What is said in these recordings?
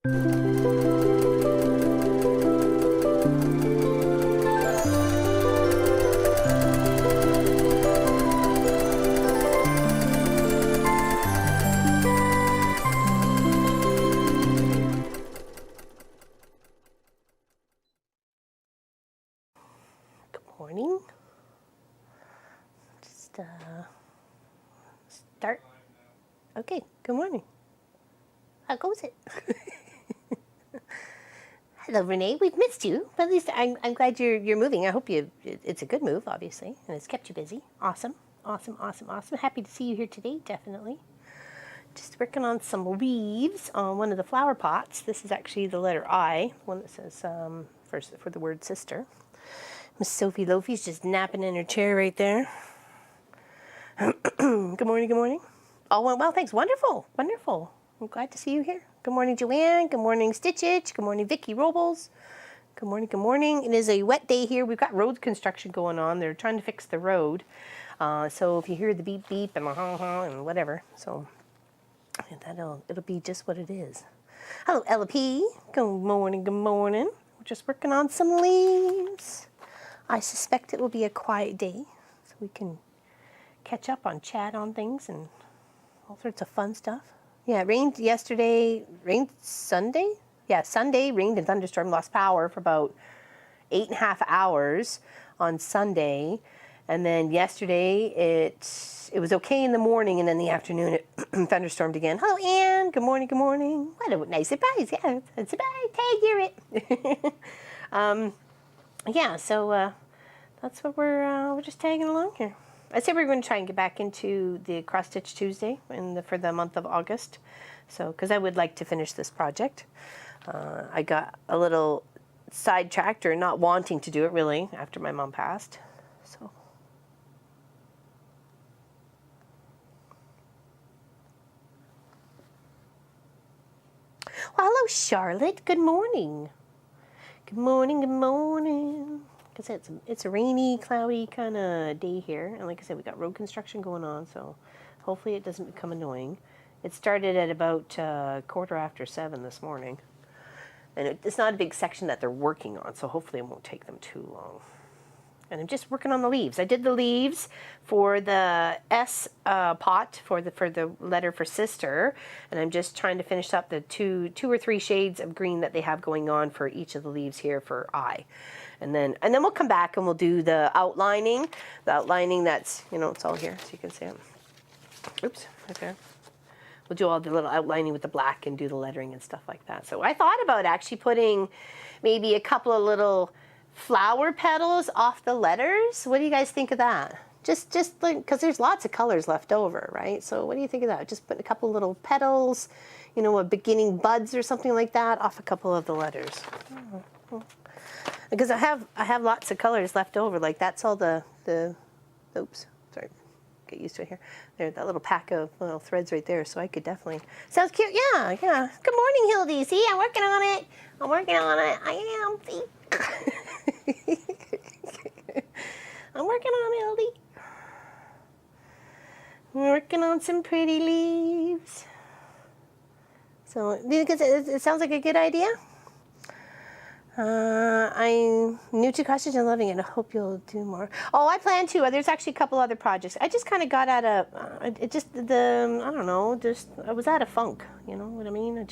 Morning. Just start. Okay, good morning. How goes it? Hello, Renee. We've missed you, but at least I'm glad you're moving. I hope it's a good move, obviously, and it's kept you busy. Awesome, awesome, awesome, awesome. Happy to see you here today, definitely. Just working on some leaves on one of the flower pots. This is actually the letter I, one that says for the word sister. Miss Sophie Lofi's just napping in her chair right there. Good morning, good morning. All went well, thanks. Wonderful, wonderful. I'm glad to see you here. Good morning, Joanne. Good morning, Stitchich. Good morning, Vicky Robles. Good morning, good morning. It is a wet day here. We've got road construction going on. They're trying to fix the road. So if you hear the beep beep and the ha and whatever, so it'll be just what it is. Hello, Ella P. Good morning, good morning. We're just working on some leaves. I suspect it will be a quiet day, so we can catch up on chat on things and all sorts of fun stuff. Yeah, it rained yesterday, rained Sunday? Yeah, Sunday, rained and thunderstorm, lost power for about 8.5 hours on Sunday. And then yesterday, it was okay in the morning, and then in the afternoon, it thunderstormed again. Hello, Anne. Good morning, good morning. What a nice surprise. Yeah, it's a surprise. Tag, hear it. Yeah, so that's what we're just tagging along here. I said we were going to try and get back into the Cross Stitch Tuesday for the month of August, so because I would like to finish this project. I got a little sidetracked, or not wanting to do it really, after my mom passed. So. Well, hello, Charlotte. Good morning. Good morning, good morning. Like I said, it's a rainy, cloudy kind of day here. And like I said, we got road construction going on, so hopefully it doesn't become annoying. It started at about 7:15 this morning. And it's not a big section that they're working on, so hopefully it won't take them too long. And I'm just working on the leaves. I did the leaves for the S pot for the letter for sister, and I'm just trying to finish up the two or three shades of green that they have going on for each of the leaves here for I. And then we'll come back and we'll do the outlining. The outlining that's, it's all here, so you can see it. Oops, okay. We'll do all the little outlining with the black and do the lettering and stuff like that. So I thought about actually putting maybe a couple of little flower petals off the letters. What do you guys think of that? Just like, because there's lots of colors left over, right? So what do you think of that? Just put a couple little petals, a beginning buds or something like that off a couple of the letters. Because I have lots of colors left over. Like that's all the oops, sorry, get used to it here. There's that little pack of little threads right there. So I could definitely, sounds cute. Yeah. Good morning, Hildy. See, I'm working on it. I am. See. I'm working on it, Hildy. I'm working on some pretty leaves. So, it sounds like a good idea. I'm new to Cross Stitch and loving it. I hope you'll do more. Oh, I plan to. There's actually a couple other projects. I just kind of got out of, I don't know, I was out of funk. You know what I mean?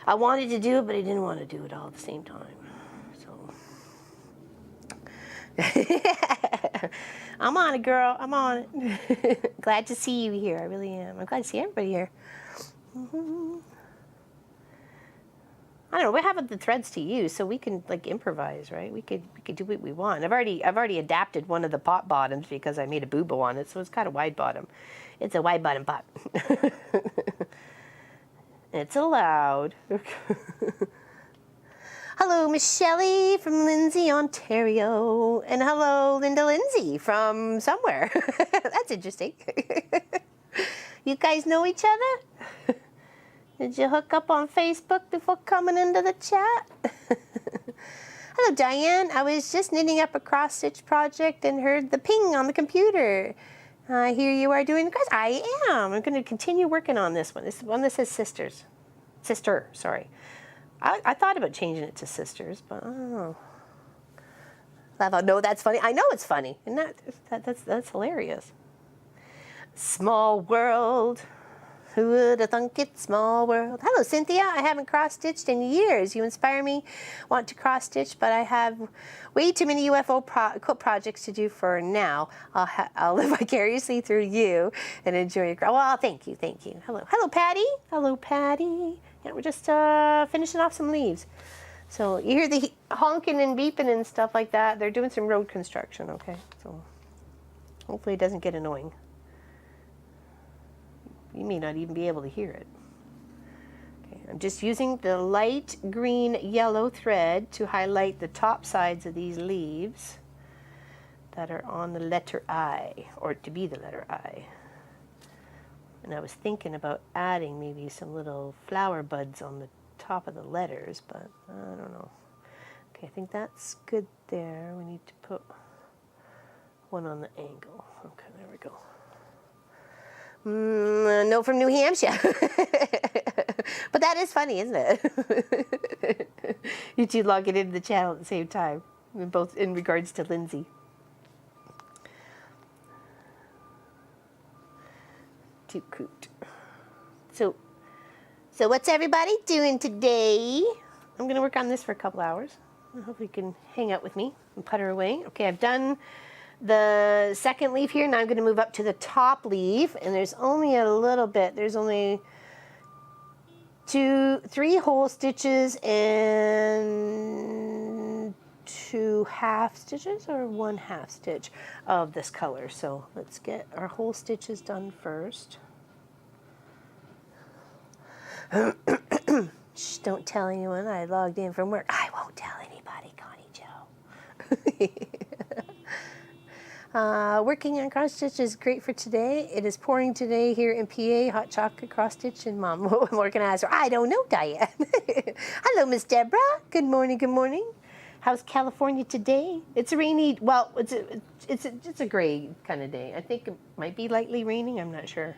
I wanted to do it, but I didn't want to do it all at the same time. I'm on it, girl. I'm on it. Glad to see you here. I really am. I'm glad to see everybody here. I don't know. We have the threads to use, so we can like improvise, right? We could do what we want. I've already adapted one of the pot bottoms because I made a boobo on it, so it's got a wide bottom. It's a wide bottom pot. It's allowed. Hello, Miss Shelley from Lindsay, Ontario. And hello, Linda Lindsay from somewhere. That's interesting. You guys know each other? Did you hook up on Facebook before coming into the chat? Hello, Diane. I was just knitting up a cross-stitch project and heard the ping on the computer. Here you are doing the cross. I am. I'm going to continue working on this one. This one that says sisters. Sister, sorry. I thought about changing it to sisters, but I don't know. I thought, no, that's funny. I know it's funny. And that's hilarious. Small world. Who would have thunk it? Small world. Hello, Cynthia. I haven't cross-stitched in years. You inspire me. Want to cross-stitch, but I have way too many UFO quilt projects to do for now. I'll live vicariously through you and enjoy your... Well, thank you, thank you. Hello, Patty. Hello, Patty. Yeah, we're just finishing off some leaves. So you hear the honking and beeping and stuff like that. They're doing some road construction, okay? So hopefully it doesn't get annoying. You may not even be able to hear it. Okay, I'm just using the light green yellow thread to highlight the top sides of these leaves that are on the letter I, or to be the letter I. And I was thinking about adding maybe some little flower buds on the top of the letters, but I don't know. Okay, I think that's good there. We need to put one on the angle. Okay, there we go. No, from New Hampshire. But that is funny, isn't it? You two log it into the channel at the same time, both in regards to Lindsay. Too cute. So what's everybody doing today? I'm going to work on this for a couple hours. I hope you can hang out with me and putter away. Okay, I've done the second leaf here. Now I'm going to move up to the top leaf, and there's only a little bit. There's only 3 whole stitches and 2 half stitches, or 1 half stitch of this color. So let's get our whole stitches done first. Shh, don't tell anyone I logged in from work. I won't tell anybody, Connie Joe. Working on cross stitch is great for today. It is pouring today here in PA. Hot chocolate cross stitch, and Mom, what I'm working on. I don't know, Diane. Hello, Miss Deborah. Good morning. Good morning. How's California today? It's a rainy. Well, it's a gray kind of day. I think it might be lightly raining. I'm not sure.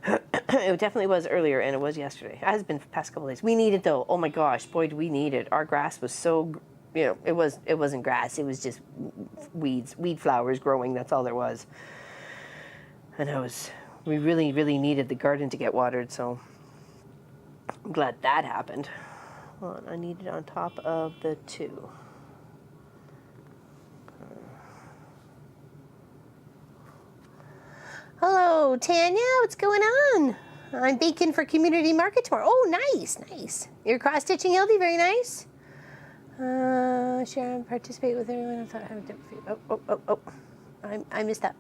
It definitely was earlier, and it was yesterday. It has been the past couple of days. We need it though. Oh my gosh, boy, do we need it. Our grass was so, it wasn't grass. It was just weed flowers growing. That's all there was. And we really, really needed the garden to get watered. So I'm glad that happened. Well, I need it on top of the 2. Hello, Tanya. What's going on? I'm baking for community market tomorrow. Oh, nice, nice. You're cross-stitching, Hildy. Very nice. Share and participate with everyone. I thought I had I missed that.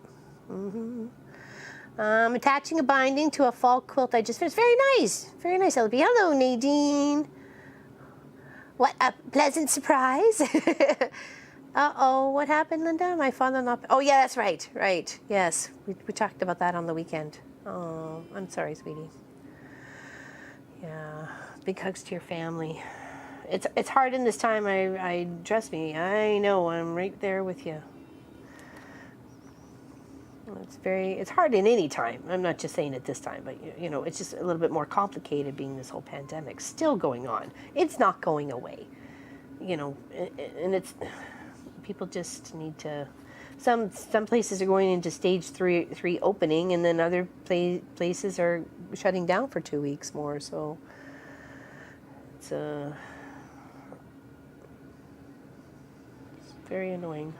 Attaching a binding to a fall quilt I just finished. Very nice. Very nice, Hildy. Hello, Nadine. What a pleasant surprise. Uh-oh, what happened, Linda? My father-in-law... Oh, yeah, that's right, right. Yes, we talked about that on the weekend. Oh, I'm sorry, sweetie. Yeah, big hugs to your family. It's hard in this time. I trust me, I know, I'm right there with you. It's hard in any time. I'm not just saying it this time, but, you know, it's just a little bit more complicated being this whole pandemic still going on. It's not going away, you know, and it's... People just need to. Some places are going into stage 3 opening, and then other places are shutting down for 2 weeks more. So it's very annoying.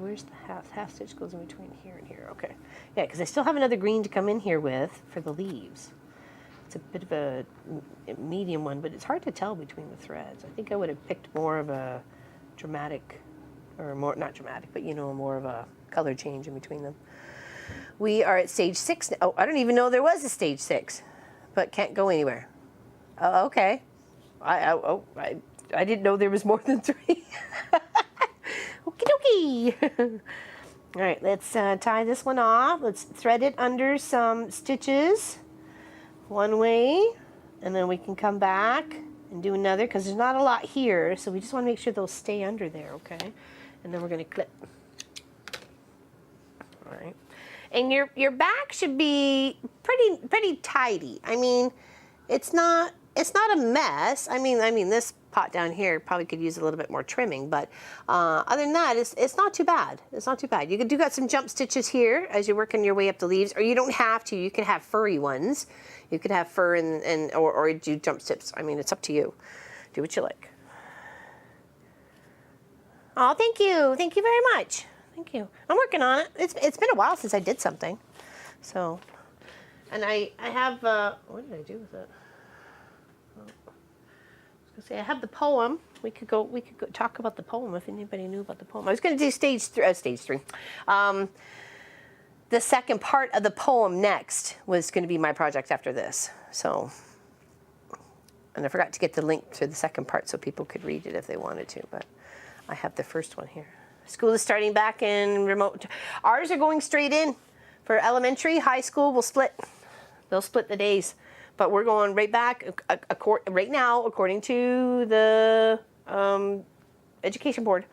Where's the half stitch goes in between here and here? Okay, yeah, because I still have another green to come in here with for the leaves. It's a bit of a medium one, but it's hard to tell between the threads. I think I would have picked more of a dramatic, or more, not dramatic, but you know, more of a color change in between them. We are at stage 6 now. Oh, I don't even know there was a stage 6, but can't go anywhere. Oh, okay. I didn't know there was more than 3. Okie dokie. All right, let's tie this one off. Let's thread it under some stitches one way, and then we can come back and do another, because there's not a lot here, so we just want to make sure they'll stay under there, okay? And then we're going to clip. All right. And your back should be pretty tidy. I mean, it's not a mess. I mean this pot down here probably could use a little bit more trimming, but other than that, it's not too bad. It's not too bad. You do got some jump stitches here as you're working your way up the leaves, or you don't have to. You could have furry ones. You could have fur or do jump tips. I mean, it's up to you. Do what you like. Oh, thank you. Thank you very much. Thank you. I'm working on it. It's been a while since I did something. So, and I have, what did I do with it? Oh, I was gonna say, I have the poem. We could go talk about the poem if anybody knew about the poem. I was gonna do stage three. The second part of the poem next was gonna be my project after this. So, and I forgot to get the link to the second part so people could read it if they wanted to, but I have the first one here. School is starting back in remote. Ours are going straight in for elementary. High school will split. They'll split the days. But we're going right back right now, according to the education board.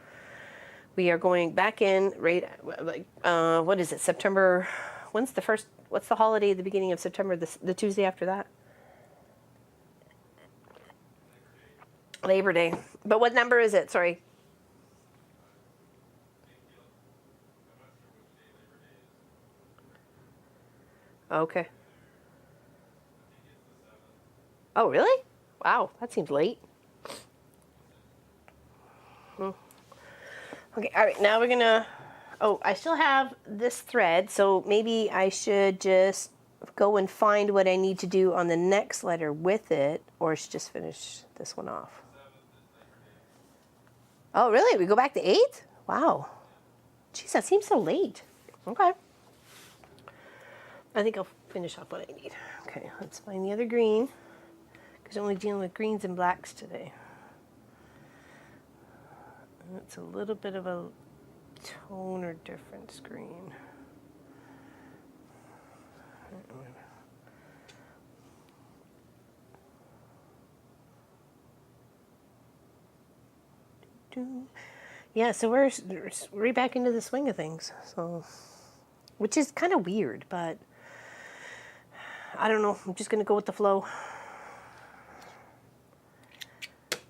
We are going back in right, like, what is it, September? What's the holiday at the beginning of September, the Tuesday after that? Labor Day. But what number is it? Sorry. Okay. Oh, really? Wow, that seems late. Okay, all right, now we're gonna, oh, I still have this thread, so maybe I should just go and find what I need to do on the next letter with it, or just finish this one off. Oh, really? We go back to 8? Wow. Jeez, that seems so late. Okay. I think I'll finish off what I need. Okay, let's find the other green, because I'm only dealing with greens and blacks today. And it's a little bit of a tone or difference green. Yeah, so we're right back into the swing of things. So, which is kind of weird, but I don't know. I'm just gonna go with the flow.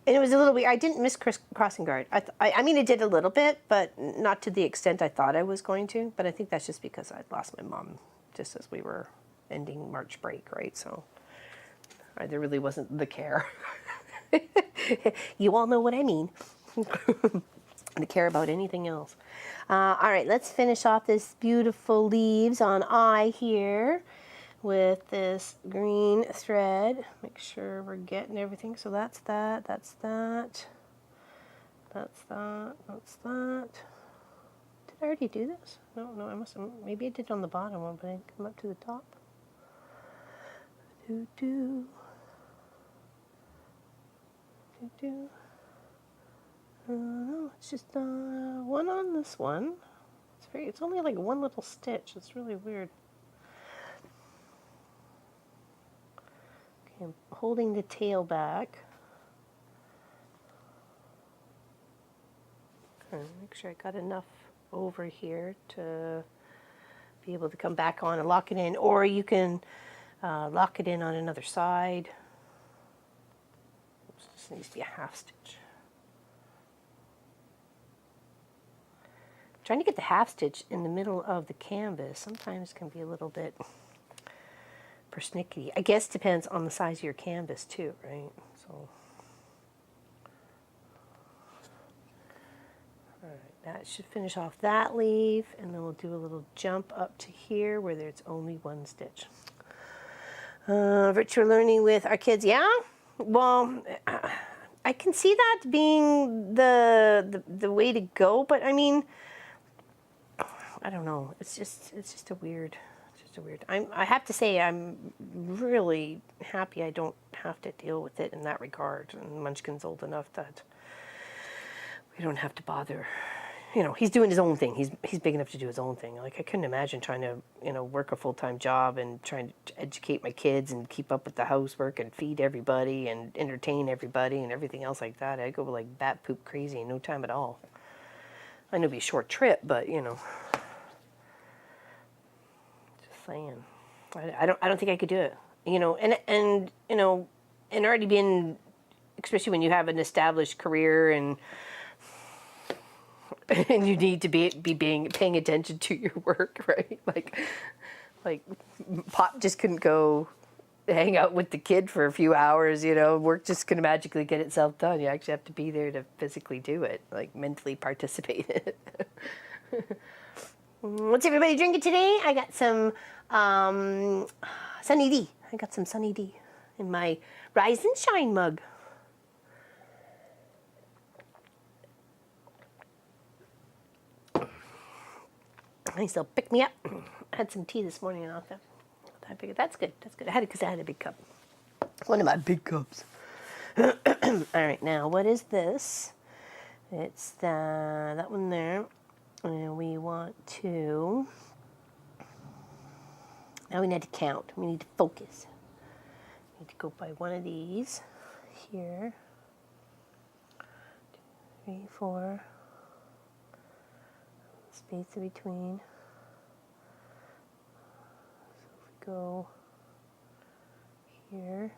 And it was a little weird. I didn't miss crossing guard. I mean, I did a little bit, but not to the extent I thought I was going to. But I think that's just because I'd lost my mom just as we were ending March break, right? So there really wasn't the care. You all know what I mean. To care about anything else. All right, let's finish off this beautiful leaves on I here with this green thread. Make sure we're getting everything. So that's that, that's that, that's that, that's that. Did I already do this? No, I must have, maybe I did on the bottom one, but I didn't come up to the top. Do. No, it's just one on this one. It's only like one little stitch. It's really weird. Okay, I'm holding the tail back. Okay, make sure I got enough over here to be able to come back on and lock it in, or you can lock it in on another side. This needs to be a half stitch. Trying to get the half stitch in the middle of the canvas sometimes can be a little bit persnickety. I guess depends on the size of your canvas too, right? So, all right, that should finish off that leaf, and then we'll do a little jump up to here where there's only one stitch. Virtual learning with our kids, yeah. Well, I can see that being the way to go, but I mean, I don't know. It's just a weird. I have to say I'm really happy I don't have to deal with it in that regard. And Munchkin's old enough that we don't have to bother. You know, he's doing his own thing. He's big enough to do his own thing. Like, I couldn't imagine trying to work a full-time job and trying to educate my kids and keep up with the housework and feed everybody and entertain everybody and everything else like that. I'd go like bat poop crazy in no time at all. I know it'd be a short trip, but you know. saying. I don't think I could do it. You know, and you know, and already been, especially when you have an established career and and you need to be paying attention to your work, right? Like Pop just couldn't go hang out with the kid for a few hours, you know, work just couldn't magically get itself done. You actually have to be there to physically do it, like mentally participate in it. What's everybody drinking today? I got some Sunny D. I got some Sunny D in my Rise and Shine mug. Nice little pick me up. I had some tea this morning and all that. I figured that's good. That's good. I had it because I had a big cup. One of my big cups. All right, now what is this? It's that one there. And we want to. Now we need to count. We need to focus. We need to go by one of these here. 2, 3, 4. Space in between. So if we go here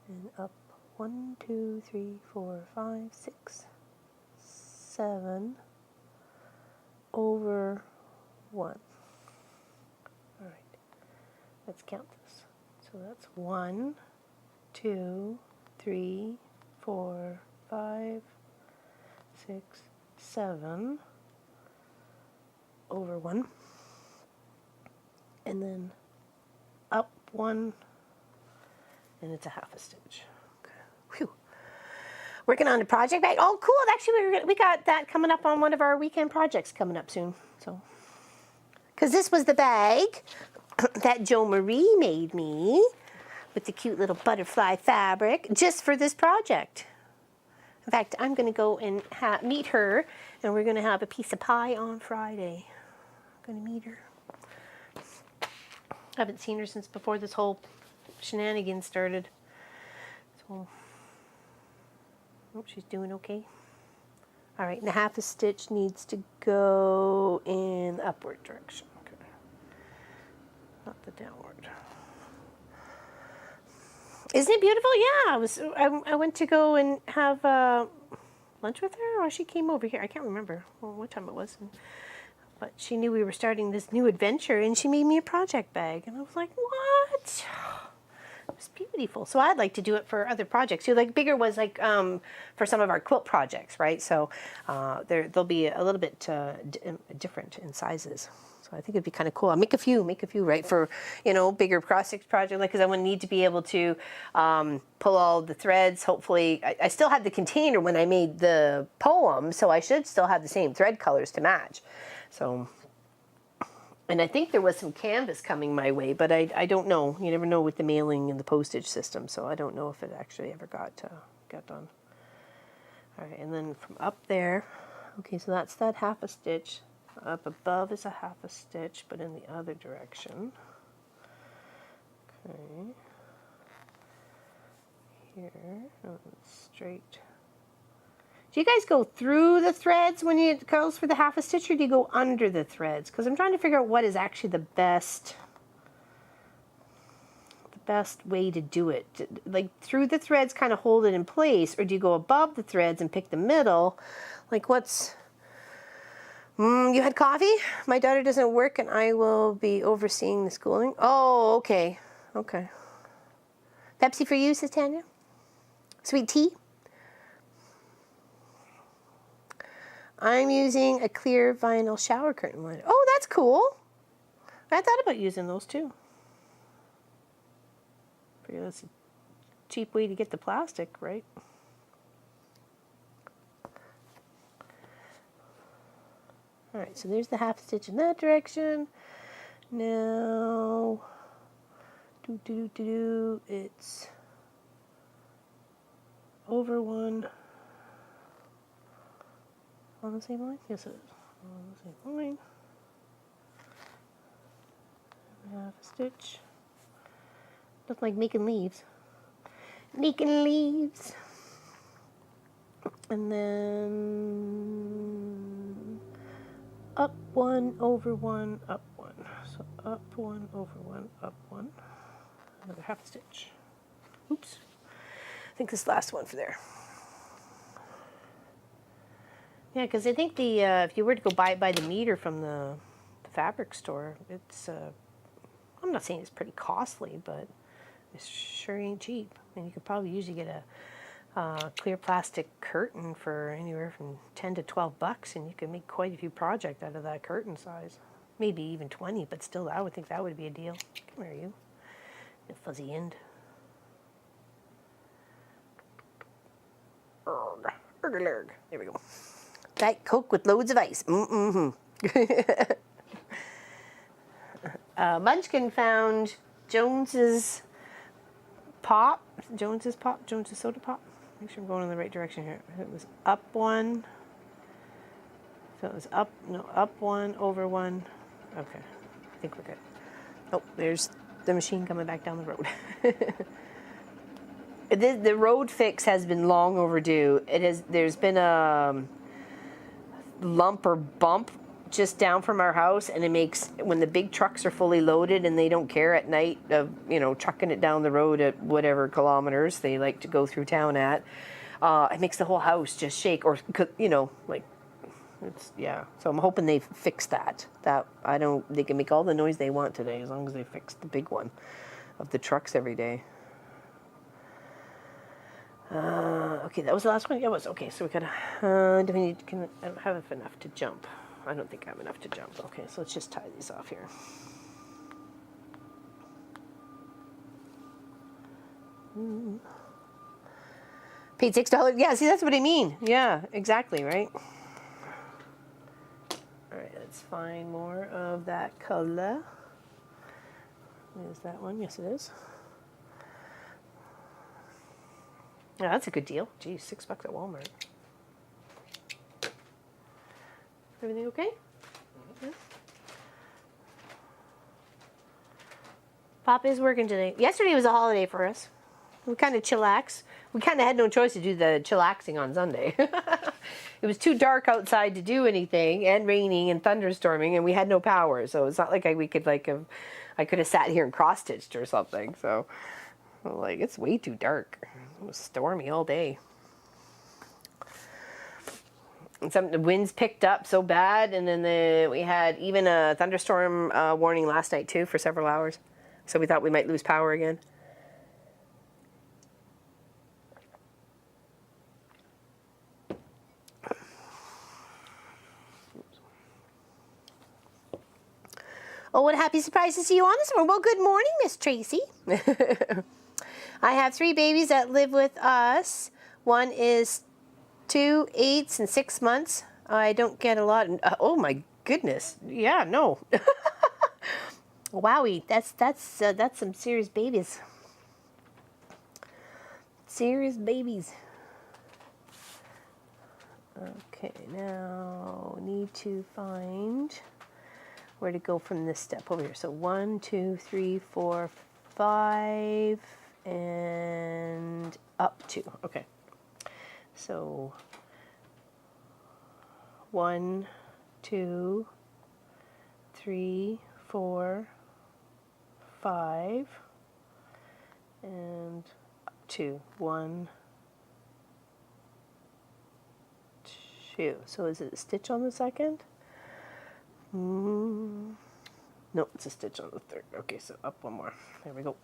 and up 1, 2, 3, 4, 5, 6, 7 over 1. All right, let's count this. So that's 1, 2, 3, 4, 5, 6, 7 over 1, and then up 1, and it's a half a stitch. Okay. Whew. Working on the project bag. Oh, cool! Actually, we got that coming up on one of our weekend projects coming up soon. So, because this was the bag that Jo Marie made me with the cute little butterfly fabric just for this project. In fact, I'm going to go and meet her, and we're going to have a piece of pie on Friday. I'm going to meet her. I haven't seen her since before this whole shenanigans started. So, hope she's doing okay. All right, and the half a stitch needs to go in the upward direction. Okay. Not the downward. Isn't it beautiful? Yeah, I went to go and have lunch with her, or she came over here. I can't remember what time it was. But she knew we were starting this new adventure, and she made me a project bag. And I was like, what? It was beautiful. So I'd like to do it for other projects. So like bigger was like for some of our quilt projects, right? So they'll be a little bit different in sizes. So I think it'd be kind of cool. I'll make a few, right, for, you know, bigger cross-stitch project, like, because I would need to be able to pull all the threads. Hopefully, I still had the container when I made the poem, so I should still have the same thread colors to match. So, and I think there was some canvas coming my way, but I don't know. You never know with the mailing and the postage system, so I don't know if it actually ever got done. All right, and then from up there, okay, so that's that half a stitch. Up above is a half a stitch, but in the other direction. Okay. Here, straight. Do you guys go through the threads when it goes for the half a stitch, or do you go under the threads? Because I'm trying to figure out what is actually the best way to do it. Like through the threads, kind of hold it in place, or do you go above the threads and pick the middle? Like what's... you had coffee? My daughter doesn't work and I will be overseeing the schooling. Oh, okay. Okay. Pepsi for you, says Tanya. Sweet tea? I'm using a clear vinyl shower curtain liner. Oh, that's cool. I thought about using those too. Figure that's a cheap way to get the plastic, right? All right, so there's the half stitch in that direction. Now, it's over 1 on the same line. Yes, it is on the same line. Half a stitch. Looks like making leaves. Making leaves. And then up 1 over 1, up 1. So up one, over one, up one, another half stitch. Oops, I think this last one for there. Yeah, because I think the if you were to go buy it by the meter from the fabric store, it's I'm not saying it's pretty costly, but it sure ain't cheap. And you could probably usually get a clear plastic curtain for anywhere from 10 to 12 bucks, and you can make quite a few projects out of that curtain size. Maybe even 20, but still, I would think that would be a deal. Come here, you fuzzy end. There we go. Diet Coke with loads of ice. Munchkin found Jones's pop. Jones's soda pop. Make sure I'm going in the right direction here. It was up one. So it was up one, over one. Okay, I think we're good. Oh, there's the machine coming back down the road. The road fix has been long overdue. There's been a lump or bump just down from our house, and it makes, when the big trucks are fully loaded and they don't care at night of, trucking it down the road at whatever kilometers they like to go through town at, it makes the whole house just shake, or like, it's, yeah. So I'm hoping they fix that. They can make all the noise they want today as long as they fix the big one of the trucks every day. Okay, that was the last one. Yeah, it was. Okay, so we gotta. I don't have enough to jump. I don't think I have enough to jump. Okay, so let's just tie these off here. Paid $6. Yeah, see, that's what I mean. Yeah, exactly, right? All right, let's find more of that color. Is that one? Yes, it is. Yeah, that's a good deal. Geez, $6 at Walmart. Everything okay? Mm-hmm. Yeah. Pop is working today. Yesterday was a holiday for us. We kind of chillax. We kind of had no choice to do the chillaxing on Sunday. It was too dark outside to do anything, and raining and thunderstorming, and we had no power. So it's not like I could have sat here and cross-stitched or something. So like, it's way too dark. It was stormy all day. And the winds picked up so bad, and then we had even a thunderstorm warning last night too for several hours. So we thought we might lose power again. Oh, what a happy surprise to see you on this one. Well, good morning, Miss Tracy. I have 3 babies that live with us. One is 2, 8, and 6 months. I don't get a lot. Oh my goodness. Yeah, no. Wowie, that's some serious babies. Serious babies. Okay, now need to find where to go from this step over here. So 1, 2, 3, 4, 5, and up 2. Okay. So 1, 2, 3, 4, 5, and up 2. 1, 2. So is it a stitch on the second? No, it's a stitch on the third. Okay, so up one more. There we go.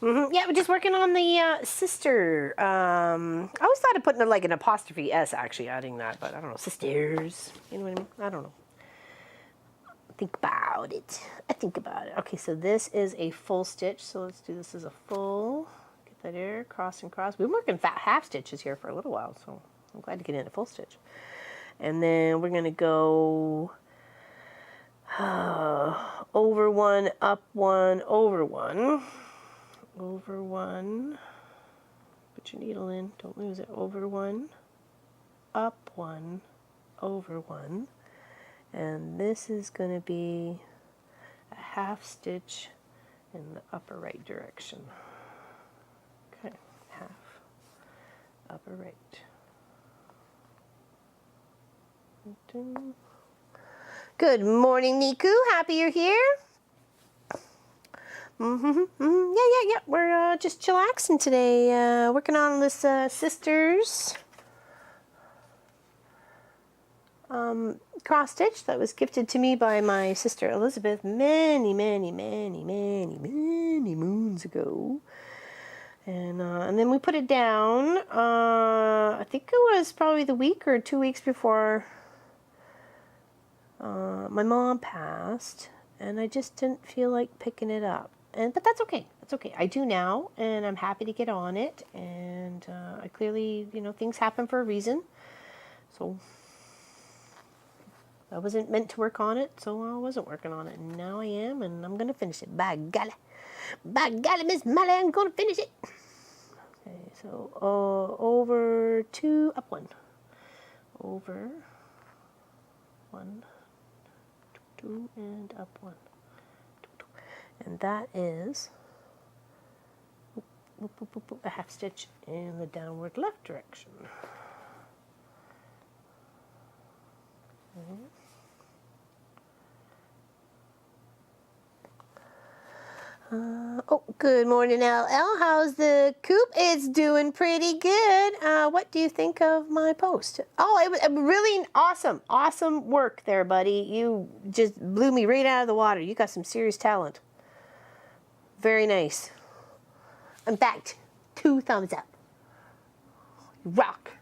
Yeah, we're just working on the sister. I always thought of putting like an apostrophe S, actually adding that, but I don't know. Sisters. You know what I mean? I don't know. Think about it. I think about it. Okay, so this is a full stitch. So let's do this as a full. Get that there. Cross and cross. We've been working half stitches here for a little while, so I'm glad to get in a full stitch. And then we're going to go over one, up one, over one. Over one. Put your needle in. Don't lose it. Over one, up one, over one. And this is going to be a half stitch in the upper right direction. Okay, half, upper right. Good morning, Niku. Happy you're here. Yeah. We're just chillaxing today. Working on this sister's cross stitch that was gifted to me by my sister Elizabeth many moons ago. And then we put it down. I think it was probably the week or 2 weeks before my mom passed, and I just didn't feel like picking it up. But that's okay. That's okay. I do now, and I'm happy to get on it. And I clearly, things happen for a reason. So I wasn't meant to work on it, so I wasn't working on it. And now I am, and I'm going to finish it. By golly, Miss Molly, I'm going to finish it. Okay, so over 2, up 1. Over 1, 2, and up 1. And that is a half stitch in the downward left direction. Okay. Good morning, LL. How's the coop? It's doing pretty good. What do you think of my post? Oh, it was really awesome work there, buddy. You just blew me right out of the water. You got some serious talent. Very nice. In fact, 2 thumbs up. Rock.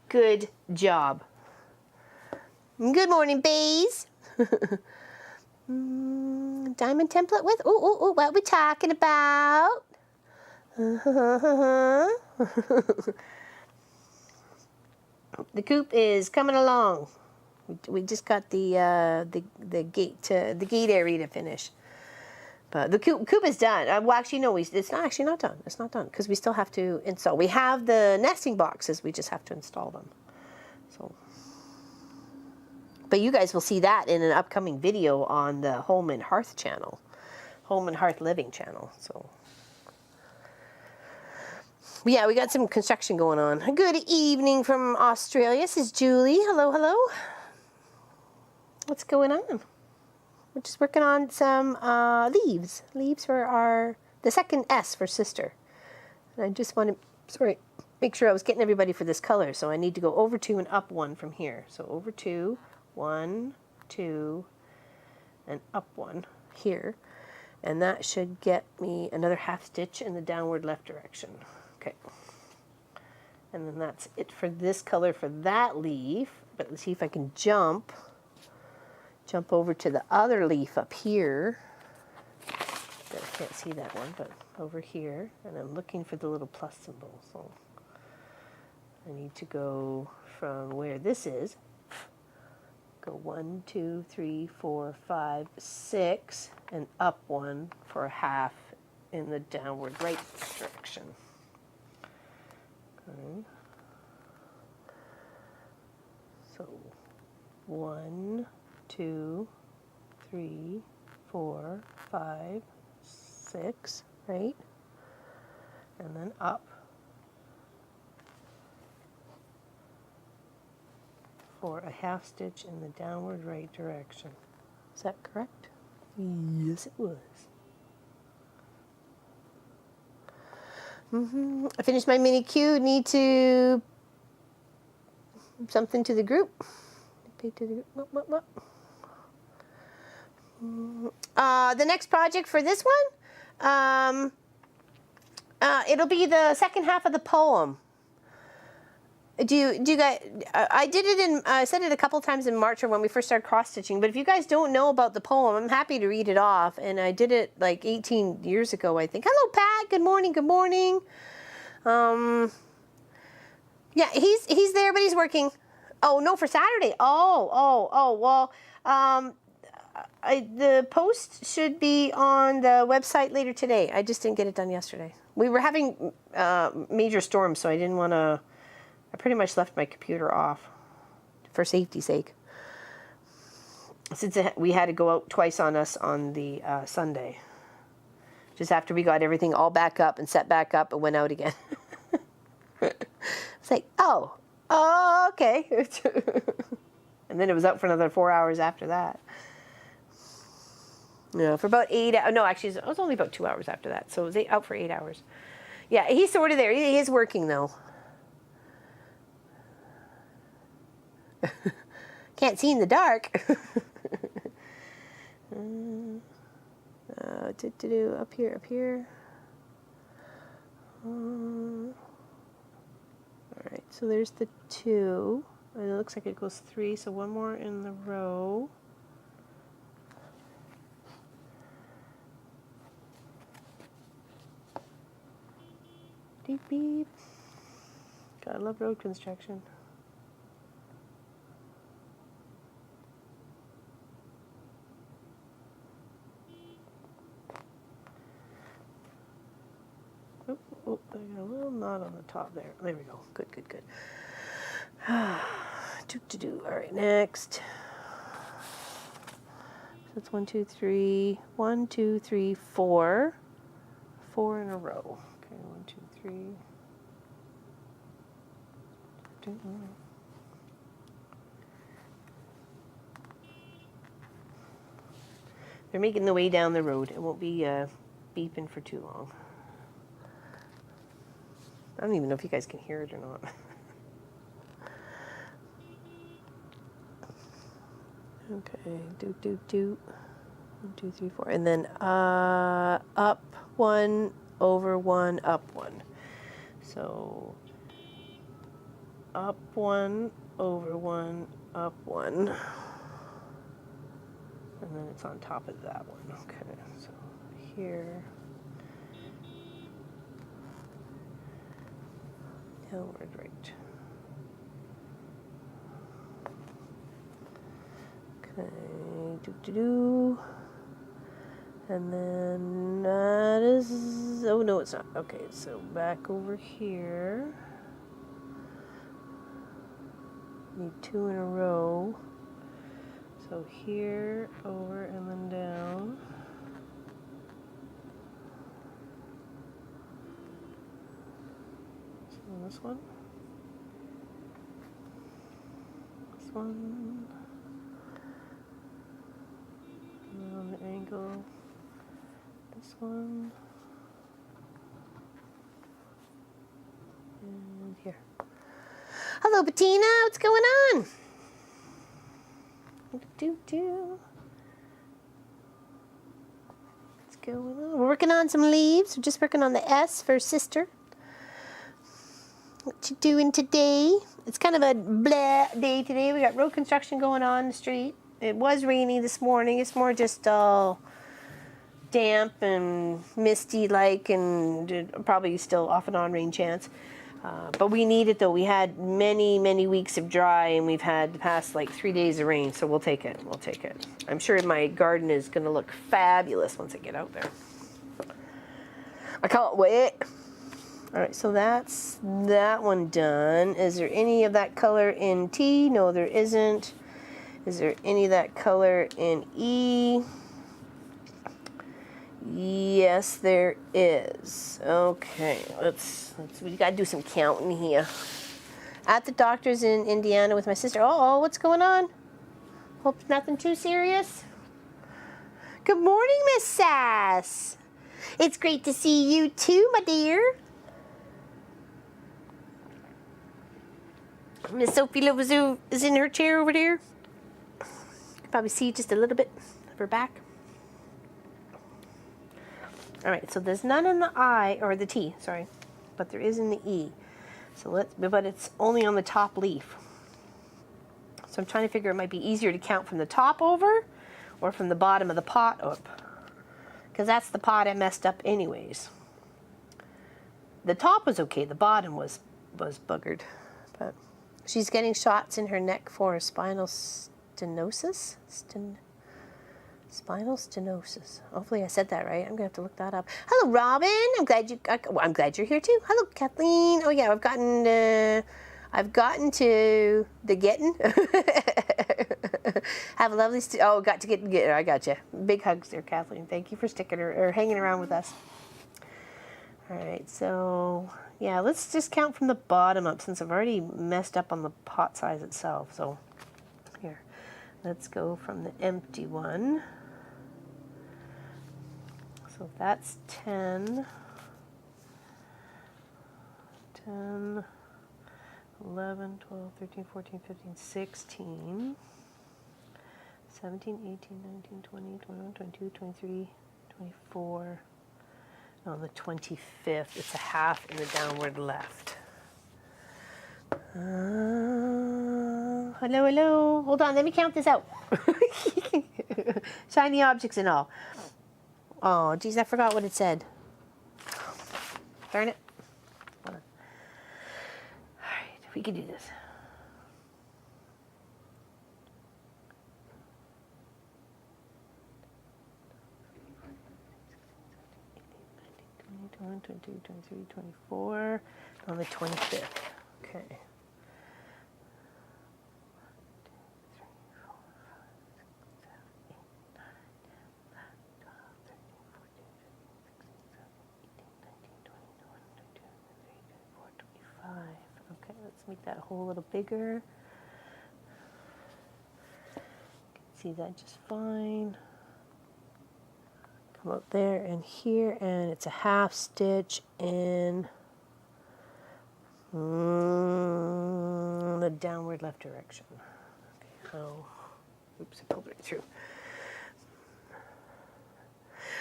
Good job. Good morning, Bays. Diamond template with, what are we talking about? The coop is coming along. We just got the gate area to finish. But the coop is done. Well, actually, no, it's not done. It's not done because we still have to install. We have the nesting boxes. We just have to install them. So. But you guys will see that in an upcoming video on the Home and Hearth channel. Home and Hearth Living channel. So, yeah, we got some construction going on. Good evening from Australia. This is Julie. Hello. What's going on? We're just working on some leaves. Leaves for the second S for sister. And I just want to, make sure I was getting everybody for this color. So I need to go over 2 and up 1 from here. So over 2. 1, 2, and up 1 here, and that should get me another half stitch in the downward left direction. Okay, and then that's it for this color for that leaf. But let's see if I can jump over to the other leaf up here. I can't see that one, but over here, and I'm looking for the little plus symbol. So I need to go from where this is. Go 1, 2, 3, 4, 5, 6, and up 1 for a half in the downward right direction. Okay. So 1, 2, 3, 4, 5, 6, right? And then up. For a half stitch in the downward right direction. Is that correct? Yes, it was. I finished my mini queue. Need to something to the group. What? The next project for this one, it'll be the second half of the poem. Do you guys? I said it a couple times in March or when we first started cross stitching. But if you guys don't know about the poem, I'm happy to read it off. And I did it like 18 years ago, I think. Hello, Pat. Good morning. Good morning. Yeah, he's there, but he's working. Oh no, for Saturday. Oh. Well, the post should be on the website later today. I just didn't get it done yesterday. We were having major storms, so I didn't want to. I pretty much left my computer off for safety's sake. Since we had to go out twice on us on the Sunday. Just after we got everything all back up and set back up, it went out again. It's like, oh, okay. And then it was out for another 4 hours after that. No, for about 8 hours. No, actually, it was only about 2 hours after that. So it was out for 8 hours. Yeah, he's sort of there. He is working, though. Can't see in the dark. Up here, up here. All right, so there's the 2. And it looks like it goes 3, so one more in the row. Beep, beep. Gotta love road construction. Oh, I got a little knot on the top there. There we go. Good, good, good. All right, next. So that's 1, 2, 3. 1, 2, 3, 4. 4 in a row. Okay, 1, 2, 3. They're making the way down the road. It won't be beeping for too long. I don't even know if you guys can hear it or not. Okay, do. 1, 2, 3, 4. And then up 1, over 1, up 1. So up 1, over 1, up 1. And then it's on top of that one. Okay, so here. Downward right. Okay, and then that is, oh no it's not. Okay, so back over here. Need 2 in a row. So here, over, and then down. So this one. This one. And then on the angle. This one. And here. Hello, Bettina. What's going on? What's going on? We're working on some leaves. We're just working on the S for sister. What you doing today? It's kind of a blah day today. We got road construction going on the street. It was rainy this morning. It's more just all damp and misty like, and probably still off and on rain chance. But we need it though. We had many weeks of dry, and we've had the past like 3 days of rain, so we'll take it. We'll take it. I'm sure my garden is going to look fabulous once I get out there. I can't wait. All right, so that's that one done. Is there any of that color in T? No, there isn't. Is there any of that color in E? Yes, there is. Okay, we gotta do some counting here. At the doctor's in Indiana with my sister. Oh, what's going on? Hope nothing too serious. Good morning, Miss Sass. It's great to see you too, my dear. Miss Sophie Lovazoo is in her chair over there. You can probably see just a little bit of her back. All right, so there's none in the I, or the T, sorry, but there is in the E. So but it's only on the top leaf. So I'm trying to figure it might be easier to count from the top over or from the bottom of the pot up. Because that's the pot I messed up anyways. The top was okay, the bottom was buggered. But she's getting shots in her neck for spinal stenosis. Spinal stenosis. Hopefully I said that right. I'm gonna have to look that up. Hello, Robin. I'm glad you're here too. Hello, Kathleen. Oh yeah, I've gotten to the getting. Have a lovely. Got to get. I got you. Big hugs there, Kathleen. Thank you for sticking or hanging around with us. All right, so yeah, let's just count from the bottom up since I've already messed up on the pot size itself. So here. Let's go from the empty one. So that's 10, 10, 11, 12, 13, 14, 15, 16, 17, 18, 19, 20, 21, 22, 23, 24. On the 25th, it's a half in the downward left. Hello, hello. Hold on, let me count this out. Shiny objects and all. Oh, geez, I forgot what it said. Darn it. Hold on. All right, we can do this. One, 22, 23, 24, on the 25th. Okay. 5. Okay, let's make that hole a little bigger. You can see that just fine. Come up there and here, and it's a half stitch in the downward left direction. Okay, oh, oops, I pulled right through.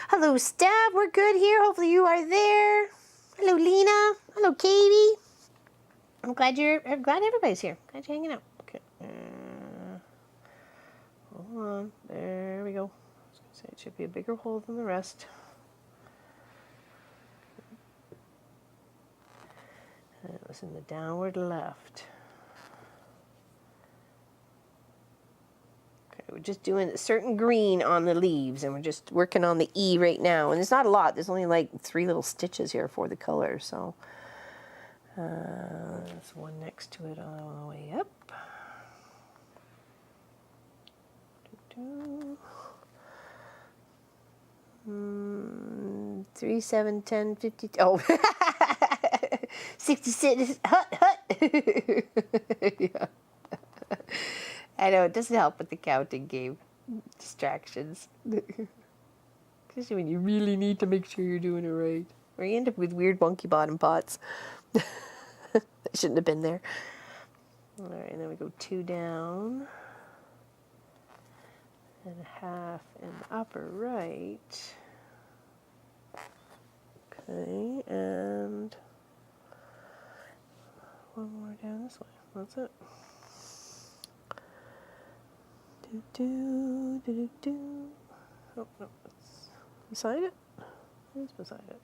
Hello, Steph. We're good here. Hopefully you are there. Hello, Lena. Hello, Katie. I'm glad everybody's here. Glad you're hanging out. Okay. Hold on. There we go. I was going to say it should be a bigger hole than the rest. And it was in the downward left. Okay, we're just doing a certain green on the leaves, and we're just working on the E right now. And it's not a lot. There's only like 3 little stitches here for the color, so there's one next to it all the way up. 3, 7, 10, 50. Oh, 66. Hut. Yeah. I know, it doesn't help with the counting game. Distractions. Especially when you really need to make sure you're doing it right. Or you end up with weird wonky bottom pots. That shouldn't have been there. Alright, and then we go 2 down. And a half in the upper right. Okay, and 1 more down this way. That's it. Oh, no, it's beside it. It's beside it.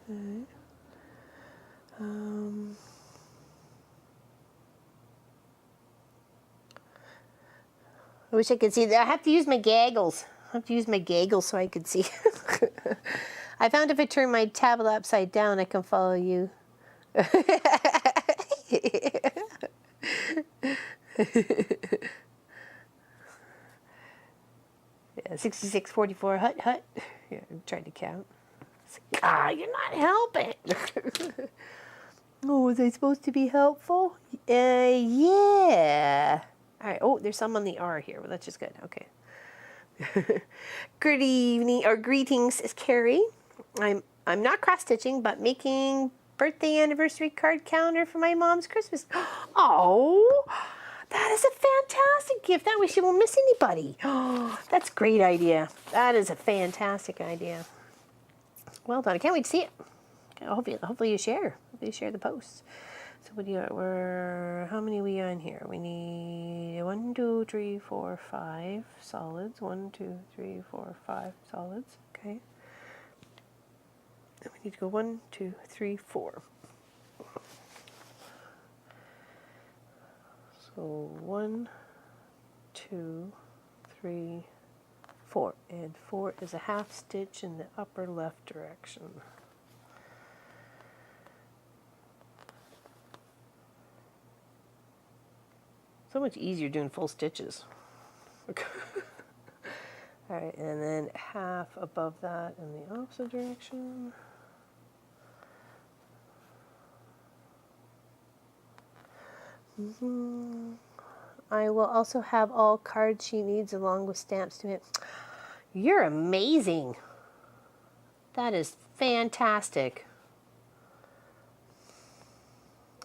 Okay. I wish I could see that. I have to use my goggles. So I could see. I found if I turn my tablet upside down, I can follow you. Yeah, 66, 44, hut. Yeah, I'm trying to count. You're not helping. Oh, was I supposed to be helpful? Yeah. All right. Oh, there's some on the R here. Well, that's just good. Okay. Good evening or greetings, is Carrie. I'm not cross stitching, but making birthday anniversary card calendar for my mom's Christmas. Oh, that is a fantastic gift. That way she won't miss anybody. Oh, that's a great idea. That is a fantastic idea. Well done. I can't wait to see it. Hopefully you share. Hopefully you share the posts. So what do you got? How many are we on here? We need 1, 2, 3, 4, 5 solids. 1, 2, 3, 4, 5 solids. Okay. Then we need to go 1, 2, 3, 4. So 1, 2, 3, 4. And 4 is a half stitch in the upper left direction. So much easier doing full stitches. All right, and then half above that in the opposite direction. I will also have all cards she needs along with stamps to it. You're amazing. That is fantastic.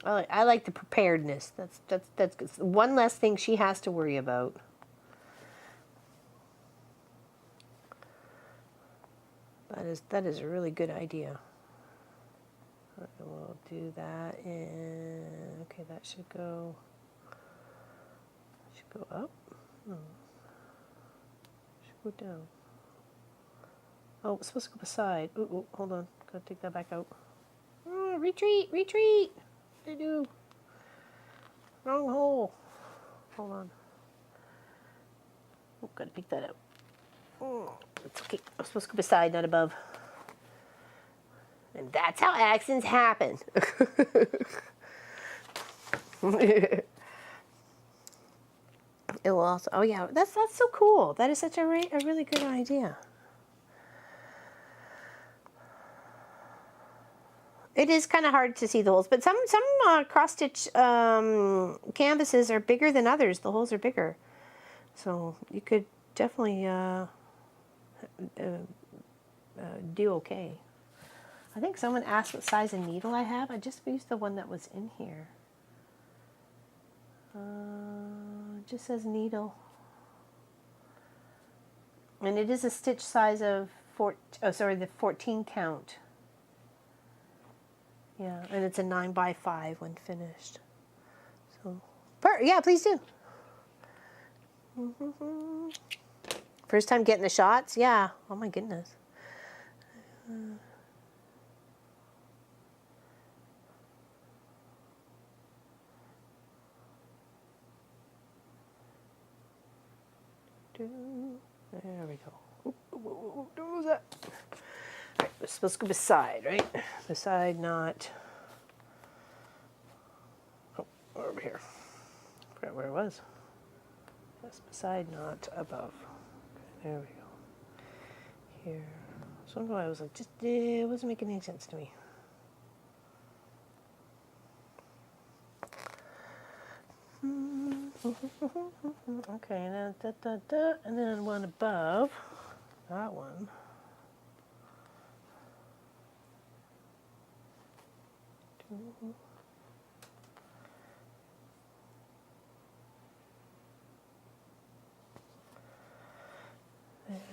I like the preparedness. That's good. One less thing she has to worry about. That is a really good idea. We'll do that, and okay, that should go up. No, should go down. Oh, it's supposed to go beside. Ooh, hold on. Gotta take that back out. Oh, retreat! Retreat! What did I do? Wrong hole. Hold on. Oh, gotta pick that out. Oh, it's okay. I'm supposed to go beside, not above. And that's how accidents happen. It will also. Oh yeah, that's so cool. That is such a really good idea. It is kind of hard to see the holes, but some cross stitch canvases are bigger than others. The holes are bigger, so you could definitely do okay. I think someone asked what size of needle I have. I just used the one that was in here. It just says needle, and it is a stitch size of the 14 count. Yeah, and it's a 9x5 when finished. So, yeah, please do. First time getting the shots? Yeah. Oh my goodness. There we go. Don't lose that. All right, we're supposed to go beside, right? Beside, not. Oh, over here. Forgot where it was. Yes, beside, not above. Okay, there we go. Here. So I was like, it wasn't making any sense to me. Okay, and then and then one above that one.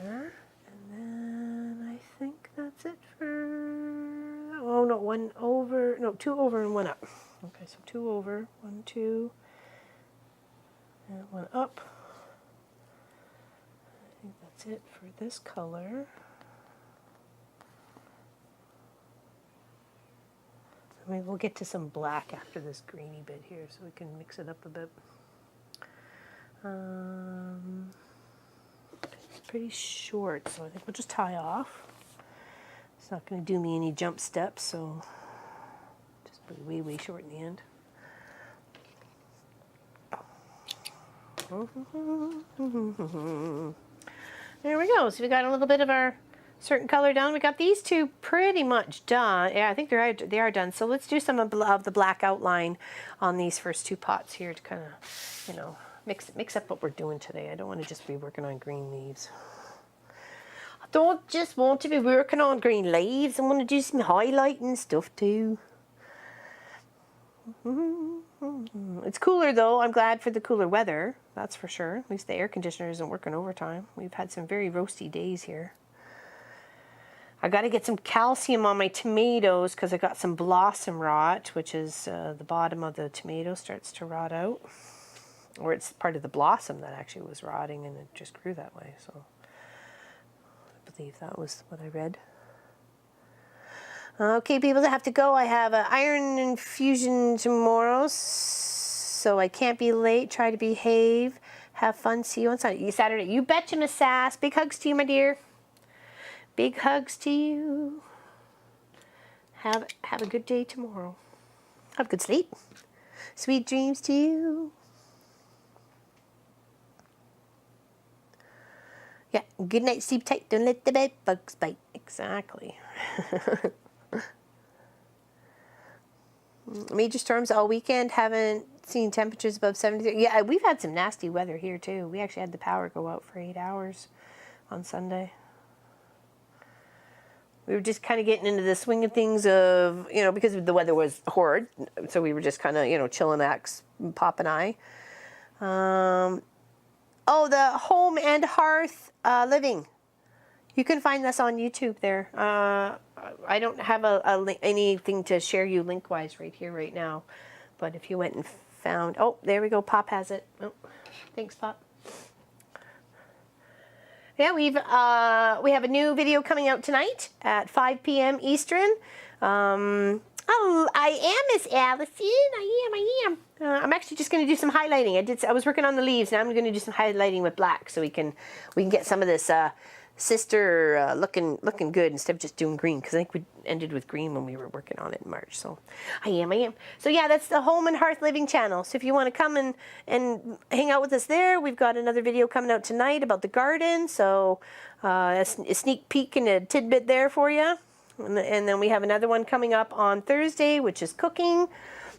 There, and then I think that's it for. Oh no, one over. No, two over and one up. Okay, so two over, 1, 2, and one up. I think that's it for this color. I mean, we'll get to some black after this greeny bit here, so we can mix it up a bit. It's pretty short, so I think we'll just tie off. It's not going to do me any jump steps, so just be way short in the end. There we go. So we got a little bit of our certain color done. We got these two pretty much done. Yeah, I think they are done. So let's do some of the black outline on these first two pots here to kind of, mix up what we're doing today. I don't want to just be working on green leaves. I don't just want to be working on green leaves. I want to do some highlighting stuff too. It's cooler though. I'm glad for the cooler weather. That's for sure. At least the air conditioner isn't working overtime. We've had some very roasty days here. I got to get some calcium on my tomatoes because I got some blossom rot, which is the bottom of the tomato starts to rot out. Or it's part of the blossom that actually was rotting and it just grew that way. So I believe that was what I read. Okay, people that have to go. I have an iron infusion tomorrow, so I can't be late. Try to behave. Have fun. See you on Saturday. You betcha, Miss Sass. Big hugs to you, my dear. Big hugs to you. Have a good day tomorrow. Have good sleep. Sweet dreams to you. Yeah, good night, sleep tight, don't let the bed bugs bite. Exactly. Major storms all weekend, haven't seen temperatures above 70. Yeah, we've had some nasty weather here too. We actually had the power go out for 8 hours on Sunday. We were just kind of getting into the swing of things of, you know, because the weather was horrid. So we were just kind of, you know, chilling X, Pop and I. Oh, the Home and Hearth Living. You can find this on YouTube there. I don't have anything to share you link-wise right here, right now. But if you went and found... Oh, there we go. Pop has it. Oh, thanks, Pop. Yeah, we have a new video coming out tonight at 5 p.m. Eastern. Oh, I am Miss Allison. I am. I'm actually just going to do some highlighting. I was working on the leaves, and I'm going to do some highlighting with black so we can get some of this sister looking good instead of just doing green, because I think we ended with green when we were working on it in March. So I am. So yeah, that's the Home and Hearth Living channel. So if you want to come and hang out with us there, we've got another video coming out tonight about the garden. So a sneak peek and a tidbit there for you. And then we have another one coming up on Thursday, which is cooking.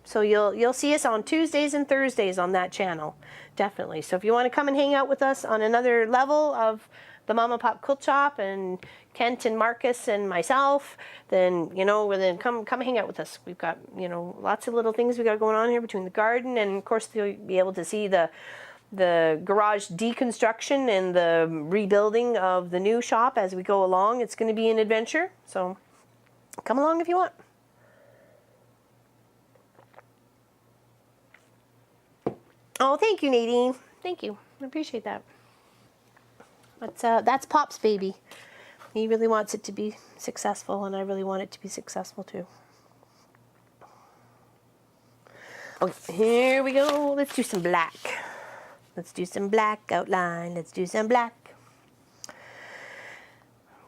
So you'll see us on Tuesdays and Thursdays on that channel, definitely. So if you want to come and hang out with us on another level of the Mama Pop Quilt Shop and Kent and Marcus and myself, then, you know, then come hang out with us. We've got, you know, lots of little things we got going on here between the garden, and of course you'll be able to see the garage deconstruction and the rebuilding of the new shop as we go along. It's going to be an adventure, so come along if you want. Oh, thank you, Nadine. Thank you. I appreciate that. That's Pop's baby. He really wants it to be successful, and I really want it to be successful too. Okay, here we go. Let's do some black. Let's do some black outline. Let's do some black.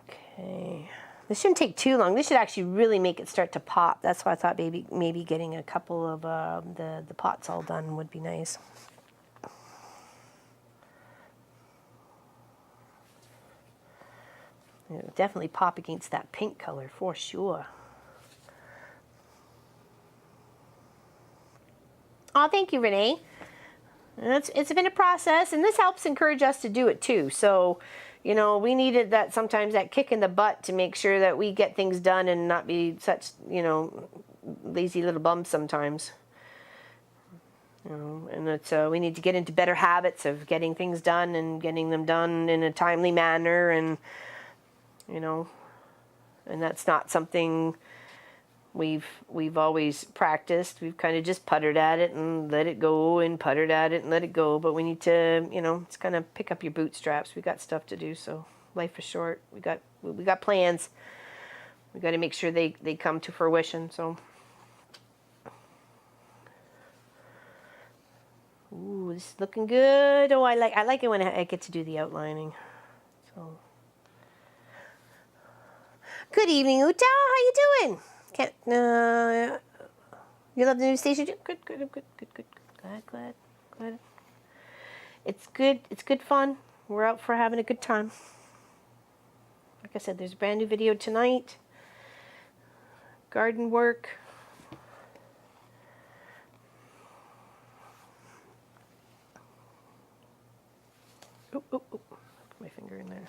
Okay. This shouldn't take too long. This should actually really make it start to pop. That's why I thought maybe getting a couple of the pots all done would be nice. It would definitely pop against that pink color for sure. Oh, thank you, Renee. It's been a process, and this helps encourage us to do it too. So, you know, we needed that sometimes, that kick in the butt to make sure that we get things done and not be such, you know, lazy little bums sometimes. You know, and it's we need to get into better habits of getting things done and getting them done in a timely manner, and you know, and that's not something we've always practiced. We've kind of just puttered at it and let it go, and puttered at it and let it go. But we need to, you know, it's kind of pick up your bootstraps. We got stuff to do, so life is short. We got plans. We got to make sure they come to fruition. So, ooh, this is looking good. Oh, I like it when I get to do the outlining. So. Good evening, Uta. How you doing? You love the new station? Good. Glad. It's good fun. We're out for having a good time. Like I said, there's a brand new video tonight. Garden work. Oop. Put my finger in there.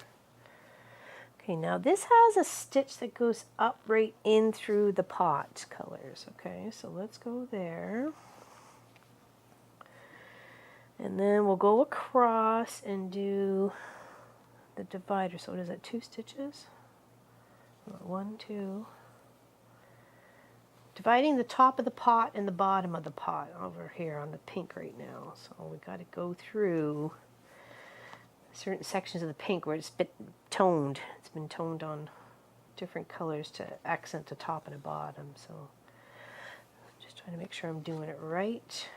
Okay, now this has a stitch that goes up right in through the pot colors. Okay, so let's go there. And then we'll go across and do the divider. So what is that, 2 stitches? 1, 2. Dividing the top of the pot and the bottom of the pot over here on the pink right now. So we got to go through certain sections of the pink where it's been toned. It's been toned on different colors to accent the top and the bottom. So just trying to make sure I'm doing it right,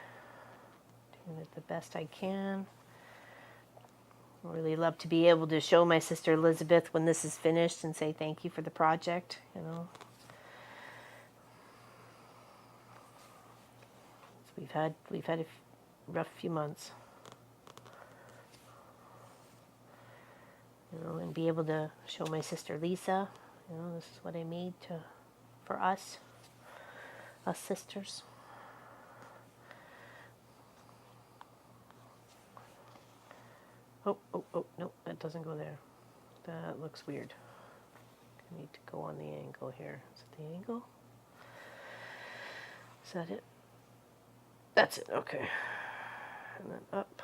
doing it the best I can. I really love to be able to show my sister Elizabeth when this is finished and say thank you for the project, you know. So we've had a rough few months. you know, and be able to show my sister Lisa, you know, this is what I made for us sisters. Oh, no, that doesn't go there. That looks weird. I need to go on the angle here. Is it the angle? Is that it? That's it, okay. And then up.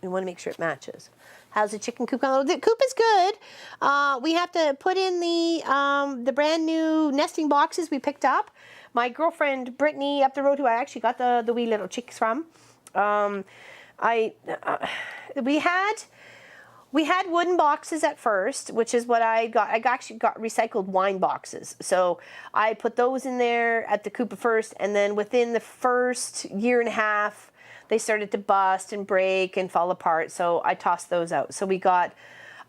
We want to make sure it matches. How's the chicken coop going? The coop is good. We have to put in the brand new nesting boxes we picked up. My girlfriend Brittany up the road, who I actually got the wee little chicks from. We had wooden boxes at first, which is what I got. I actually got recycled wine boxes. So I put those in there at the coop at first, and then within the first year and a half, they started to bust and break and fall apart, so I tossed those out. So we got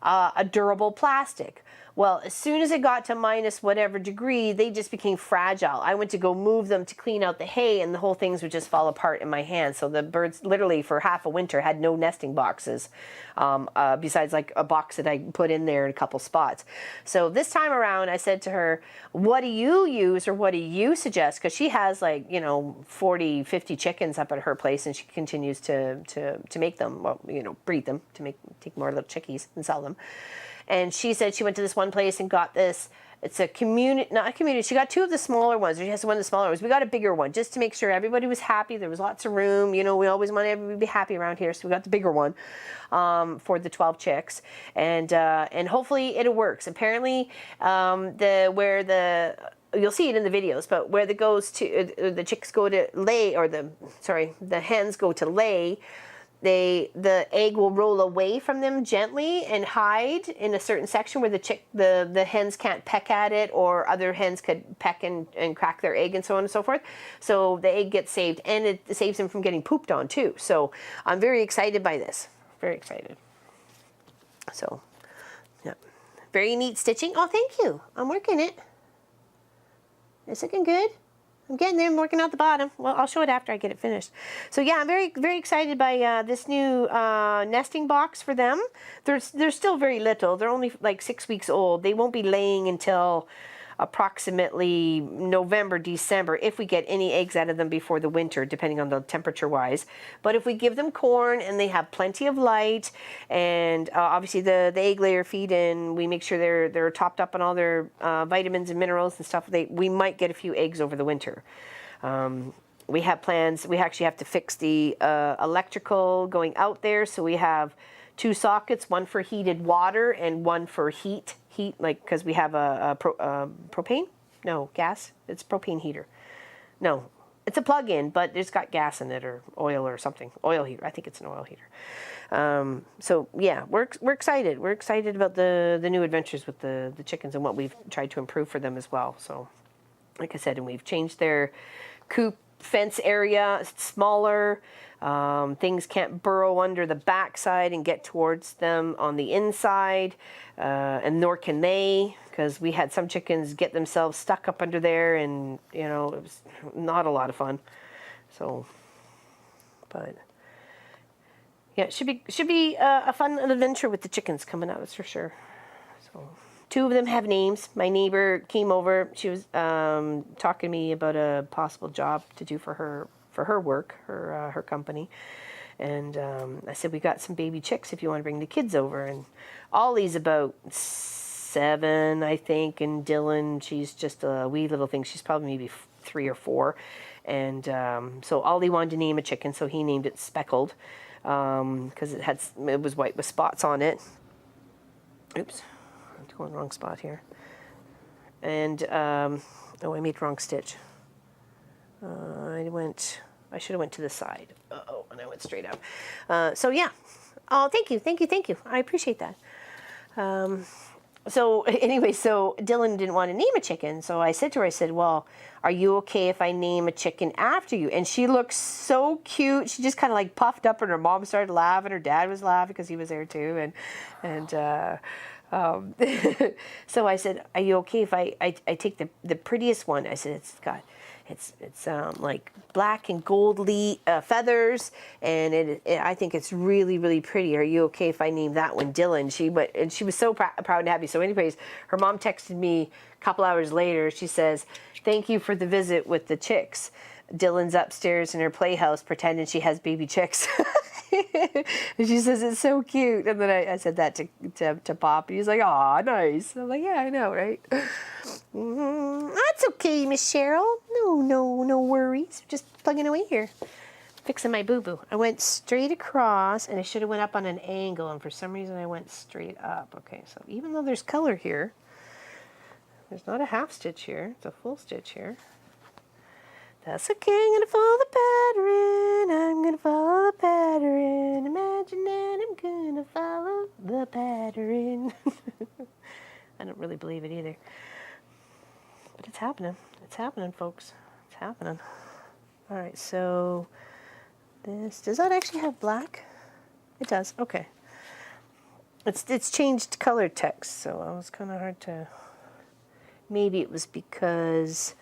a durable plastic. Well, as soon as it got to minus whatever degree, they just became fragile. I went to go move them to clean out the hay, and the whole things would just fall apart in my hand. So the birds literally for half a winter had no nesting boxes, besides like a box that I put in there in a couple spots. So this time around, I said to her, what do you use or what do you suggest? Because she has like, you know, 40, 50 chickens up at her place, and she continues to make them, well, you know, breed them to take more little chickies and sell them. And she said she went to this one place and got this, it's a community, not a community, she got two of the smaller ones, or she has one of the smaller ones. We got a bigger one just to make sure everybody was happy. There was lots of room. You know, we always want everybody to be happy around here, so we got the bigger one for the 12 chicks. And hopefully it works. Apparently, you'll see it in the videos, but where the chicks go to lay, or the hens go to lay, the egg will roll away from them gently and hide in a certain section where the hens can't peck at it, or other hens could peck and crack their egg and so on and so forth. So the egg gets saved, and it saves them from getting pooped on too. So I'm very excited by this. Very excited. So, yeah. Very neat stitching. Oh, thank you. I'm working it. It's looking good. I'm getting there. I'm working out the bottom. Well, I'll show it after I get it finished. So yeah, I'm very, very excited by this new nesting box for them. They're still very little. They're only like 6 weeks old. They won't be laying until approximately November, December, if we get any eggs out of them before the winter, depending on the temperature wise. But if we give them corn and they have plenty of light, and obviously the egg layer feed, and we make sure they're topped up on all their vitamins and minerals and stuff, we might get a few eggs over the winter. We have plans. We actually have to fix the electrical going out there, so we have 2 sockets, one for heated water and one for heat, like, because we have a propane? No, gas? It's propane heater. No, it's a plug-in, but it's got gas in it, or oil or something. Oil heater. I think it's an oil heater. So yeah, we're excited. We're excited about the new adventures with the chickens and what we've tried to improve for them as well. So, like I said, and we've changed their coop fence area. It's smaller. Things can't burrow under the backside and get towards them on the inside, and nor can they, because we had some chickens get themselves stuck up under there, and you know, it was not a lot of fun. So, but yeah, it should be a fun adventure with the chickens coming out, that's for sure. So 2 of them have names. My neighbor came over. She was talking to me about a possible job to do for her work, her company. And I said, we got some baby chicks if you want to bring the kids over. And Ollie's about 7, I think, and Dylan, she's just a wee little thing. She's probably maybe 3 or 4. And so Ollie wanted to name a chicken, so he named it Speckled, because it was white with spots on it. Oops, I'm going wrong spot here. And oh, I made the wrong stitch. I should have went to the side. Uh-oh, and I went straight up. So yeah. Oh, thank you. I appreciate that. So anyway, so Dylan didn't want to name a chicken. So I said to her, well, are you okay if I name a chicken after you? And she looked so cute. She just kind of like puffed up, and her mom started laughing. Her dad was laughing because he was there too. So I said, are you okay if I take the prettiest one? I said, It's like black and gold feathers, and I think it's really, really pretty. Are you okay if I name that one Dylan? She was so proud and happy. So anyways, her mom texted me a couple hours later. She says, "Thank you for the visit with the chicks. Dylan's upstairs in her playhouse pretending she has baby chicks." And she says it's so cute. And then I said that to Pop. He's like, "Aw, nice." I'm like, "Yeah, I know, right?" That's okay, Miss Cheryl. No worries. Just plugging away here. Fixing my boo-boo. I went straight across, and I should have went up on an angle, and for some reason I went straight up. Okay, so even though there's color here, there's not a half stitch here. It's a full stitch here. That's okay. I'm going to follow the pattern. I'm going to follow the pattern. Imagine that I'm going to follow the pattern. I don't really believe it either. But it's happening. It's happening, folks. It's happening. All right, so does that actually have black? It does. Okay. It's changed color text, so it was kind of hard to. Maybe it was because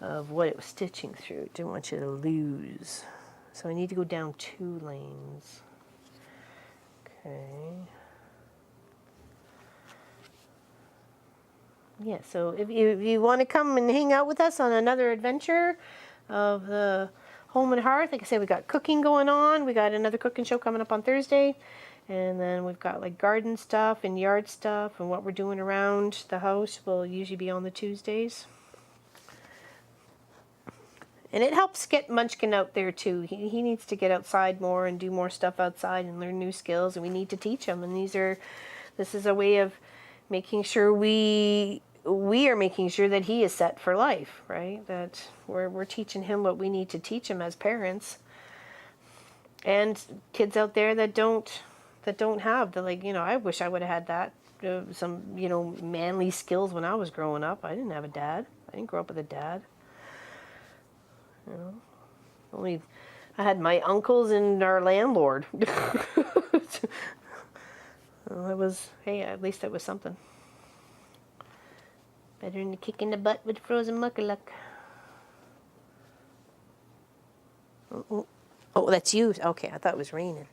of what it was stitching through. Didn't want you to lose. So I need to go down 2 lanes. Okay. Yeah, so if you want to come and hang out with us on another adventure of the Home and Hearth, like I said, we got cooking going on. We got another cooking show coming up on Thursday. And then we've got like garden stuff and yard stuff, and what we're doing around the house will usually be on the Tuesdays. And it helps get Munchkin out there too. He needs to get outside more and do more stuff outside and learn new skills, and we need to teach him. And this is a way of making sure we are making sure that he is set for life, right? That we're teaching him what we need to teach him as parents. And kids out there that don't have the, like, I wish I would have had that some manly skills when I was growing up. I didn't have a dad. I didn't grow up with a dad. I had my uncles and our landlord. Well, at least it was something. Better than a kick in the butt with frozen muckaluck. Oh, that's you. Okay, I thought it was raining.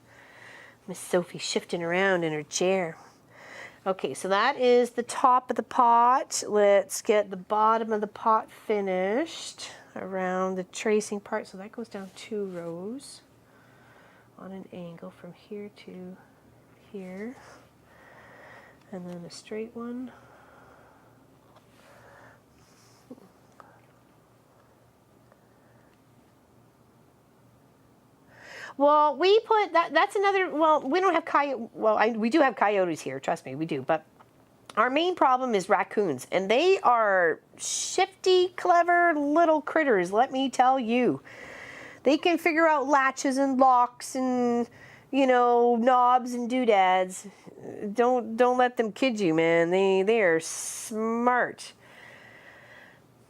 Miss Sophie shifting around in her chair. Okay, so that is the top of the pot. Let's get the bottom of the pot finished around the tracing part. So that goes down 2 rows on an angle from here to here. And then a straight one. Well, we put that's another, well, we don't have we do have coyotes here, trust me, we do, but our main problem is raccoons, and they are shifty, clever little critters, let me tell you. They can figure out latches and locks and, knobs and doodads. Don't let them kid you, man. They are smart.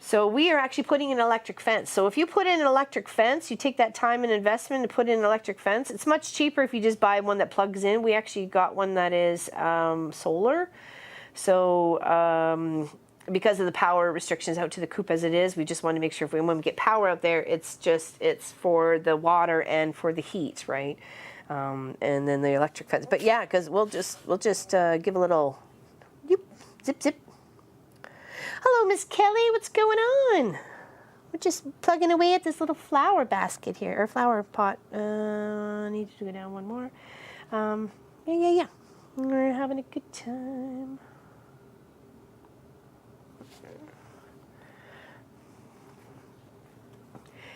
So we are actually putting an electric fence. So if you put in an electric fence, you take that time and investment to put in an electric fence. It's much cheaper if you just buy one that plugs in. We actually got one that is solar. So because of the power restrictions out to the coop as it is, we just want to make sure when we get power out there, it's for the water and for the heat, right? And then the electric fence. But yeah, because we'll just give a little zip zip. Hello, Miss Kelly. What's going on? We're just plugging away at this little flower basket here, or flower pot. I need to go down one more. Yeah. We're having a good time.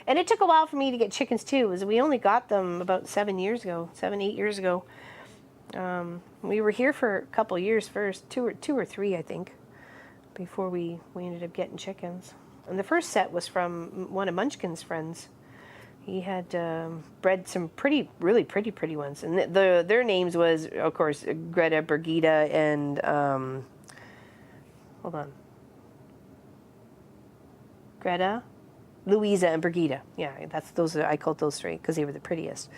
And it took a while for me to get chickens too. We only got them about 7, 8 years ago. We were here for a couple years first, two or three, I think, before we ended up getting chickens. And the first set was from one of Munchkin's friends. He had bred some really pretty ones. And their names was, of course, Greta, Birgitta, and, hold on. Greta, Louisa, and Birgitta. Yeah, I called those 3 because they were the prettiest.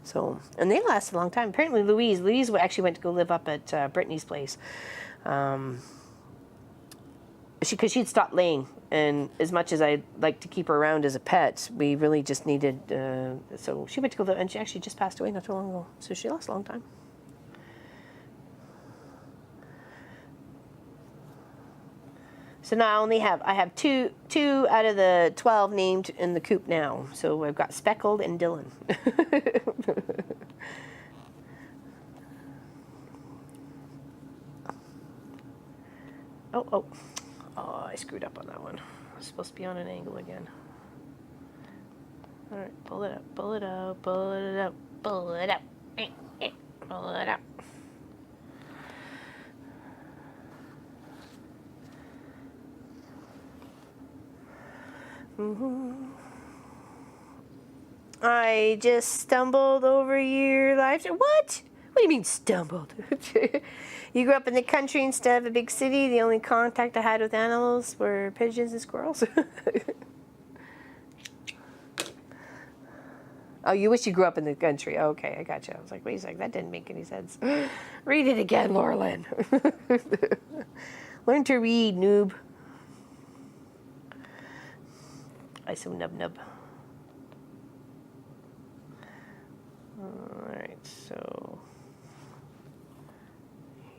So, and they lasted a long time. Apparently Louise actually went to go live up at Brittany's place. because she'd stopped laying, and as much as I'd like to keep her around as a pet, we really just needed. So she went to go, and she actually just passed away not too long ago. So she lost a long time. So now I have two out of the 12 named in the coop now. So I've got Speckled and Dylan. Oh, I screwed up on that one. It's supposed to be on an angle again. All right, pull it up, pull it up, pull it up, pull it up, pull it up. I just stumbled over your life. What? What do you mean stumbled? You grew up in the country instead of a big city. The only contact I had with animals were pigeons and squirrels. Oh, you wish you grew up in the country. Okay, I got you. I was like, wait a second, that didn't make any sense. Read it again, Laura Lynn. Learn to read, noob. I so nub. All right, so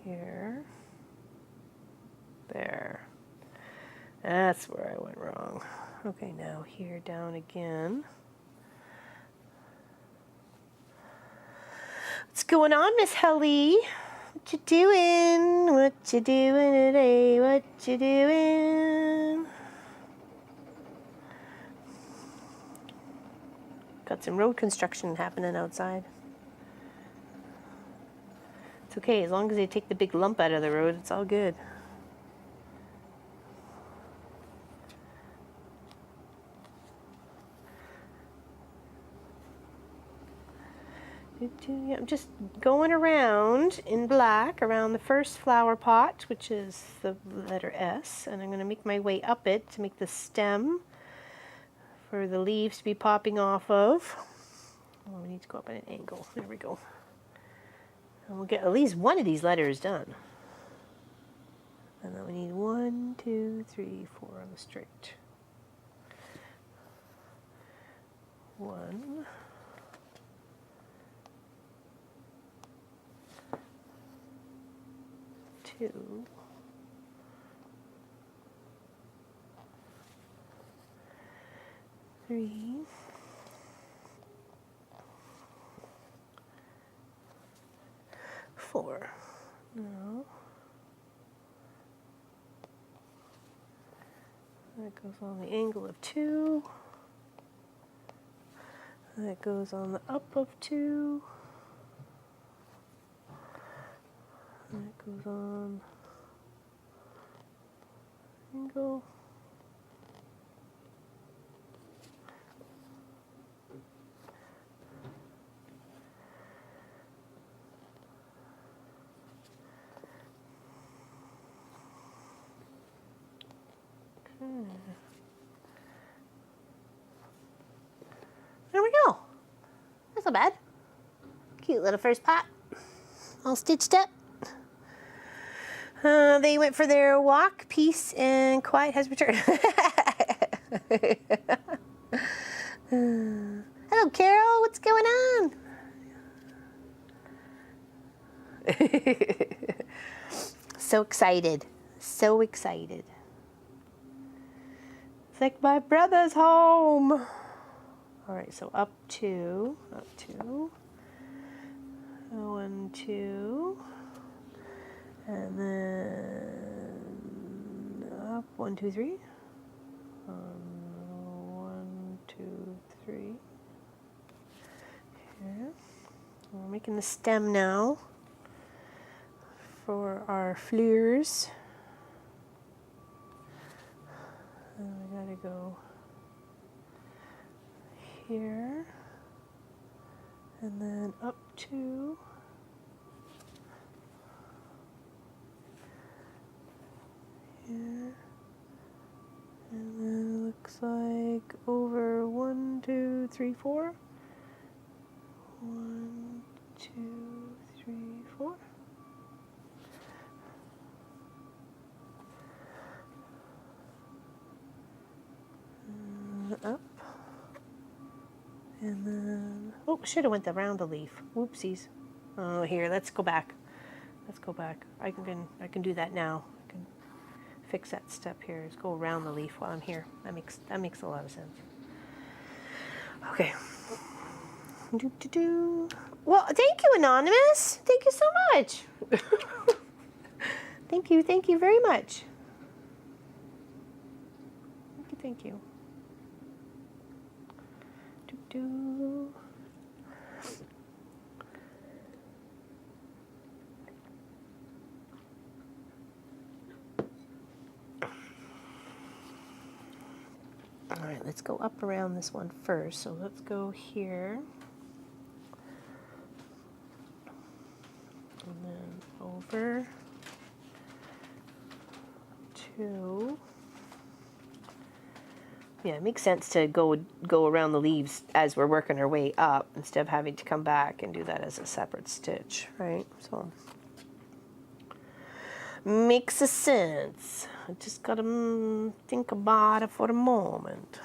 here, there. That's where I went wrong. Okay, now here, down again. What's going on, Miss Helly? What you doing? What you doing today? What you doing? Got some road construction happening outside. It's okay, as long as they take the big lump out of the road, it's all good. I'm just going around in black around the first flower pot, which is the letter S, and I'm going to make my way up it to make the stem for the leaves to be popping off of. Oh, we need to go up at an angle. There we go. And we'll get at least one of these letters done. And then we need 1, 2, 3, 4 on the straight. 1. 2. 3. 4. No. That goes on the angle of 2. That goes on the up of 2. That goes on angle. Okay. There we go. That's not bad. Cute little first pot. All stitched up. They went for their walk. Peace and quiet has returned. Hello, Carol. What's going on? So excited. So excited. It's like my brother's home. All right, so up 2. 1, 2. And then up 1, 2, 3. 1, 2, 3. Here. We're making the stem now for our fleurs. And we gotta go here, and then up 2. Here, and then it looks like over 1, 2, 3, 4. 1, 2, 3, 4. up. And then, oh, should have went around the leaf. Whoopsies. Oh, here, let's go back. Let's go back. I can do that now. I can fix that step here. Just go around the leaf while I'm here. That makes a lot of sense. Okay. Well, thank you, Anonymous. Thank you so much. Thank you very much. Thank you. All right, let's go up around this one first. So let's go here. And then over to, yeah, it makes sense to go around the leaves as we're working our way up instead of having to come back and do that as a separate stitch, right? So makes a sense. I just gotta think about it for the moment.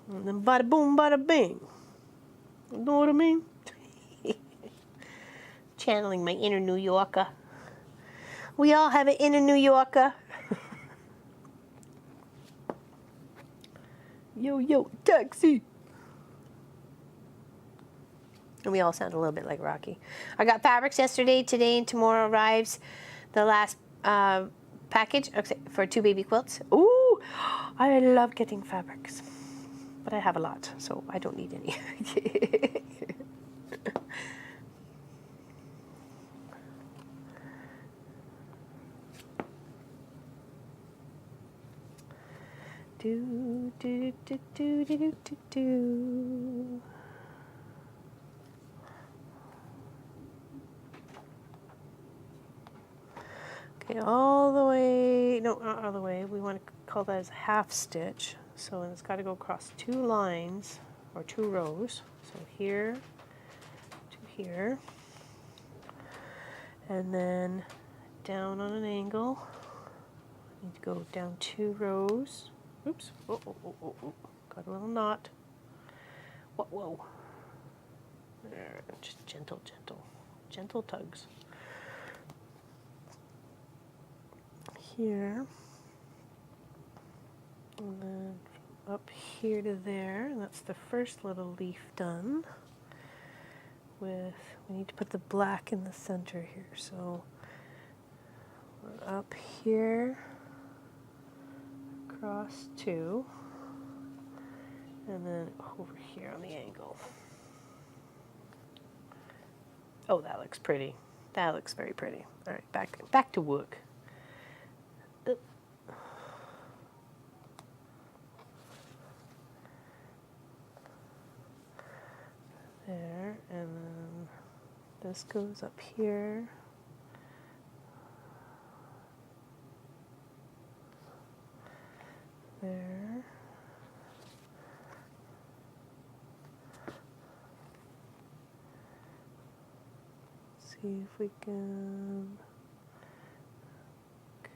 And then bada boom, bada bing. You know what I mean? Channeling my inner New Yorker. We all have an inner New Yorker. Yo, yo, taxi. And we all sound a little bit like Rocky. I got fabrics yesterday, today, and tomorrow arrives the last package for 2 baby quilts. Ooh, I love getting fabrics. But I have a lot, so I don't need any. Do, do, do, do, do, do, do, do. Okay, all the way, no, not all the way. We want to call that as a half stitch. So it's got to go across 2 lines, or 2 rows. So here to here. And then down on an angle. I need to go down 2 rows. Oops. Oh, oh, oh, oh, oh. Got a little knot. Whoa, whoa. There, just gentle, gentle. Gentle tugs. Here. And then up here to there. And that's the first little leaf done. With, we need to put the black in the center here. So we're up here. Across 2, and then over here on the angle. Oh, that looks pretty. That looks very pretty. All right, back to work. There, and then this goes up here. There. See if we can. Okay.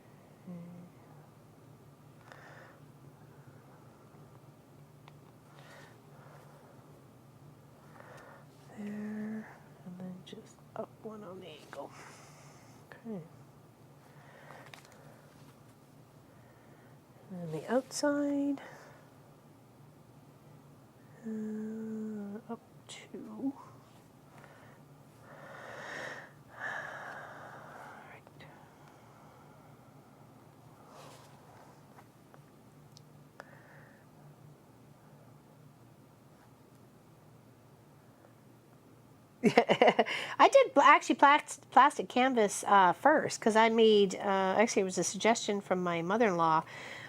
There, and then just up one on the angle. Okay. And the outside, up 2. Right. I did actually plastic canvas first because I made, actually it was a suggestion from my mother-in-law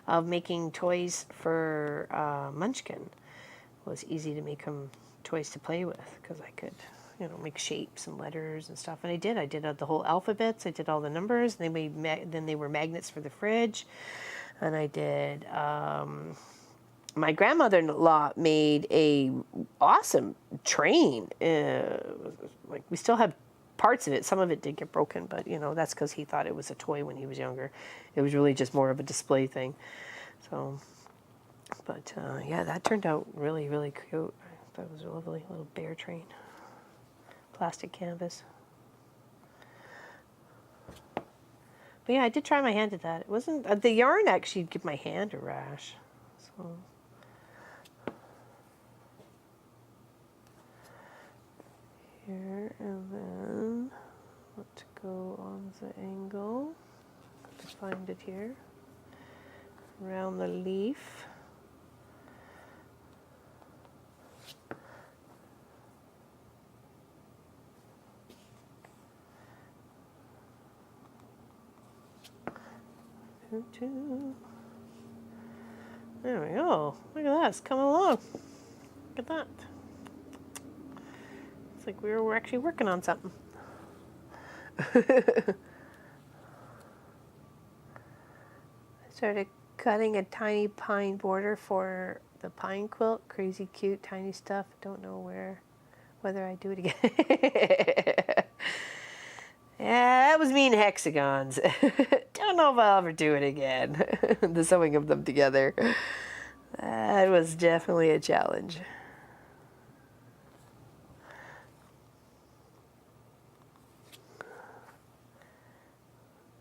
of making toys for Munchkin. It was easy to make them toys to play with because I could, you know, make shapes and letters and stuff. And I did the whole alphabets. I did all the numbers. And then they were magnets for the fridge. And I did, my grandmother-in-law made a awesome train. Like we still have parts of it. Some of it did get broken, but you know, that's because he thought it was a toy when he was younger. It was really just more of a display thing. So But yeah, that turned out really, really cute. I thought it was a lovely little bear train. Plastic canvas. But yeah, I did try my hand at that. It wasn't, the yarn actually give my hand a rash. So. Here, and then let's go on the angle. To find it here. Around the leaf. There we go. Look at that. It's coming along. Look at that. It's like we were actually working on something. I started cutting a tiny pine border for the pine quilt. Crazy cute, tiny stuff. Don't know whether I do it again. Yeah, that was me in hexagons. Don't know if I'll ever do it again. The sewing of them together. That was definitely a challenge.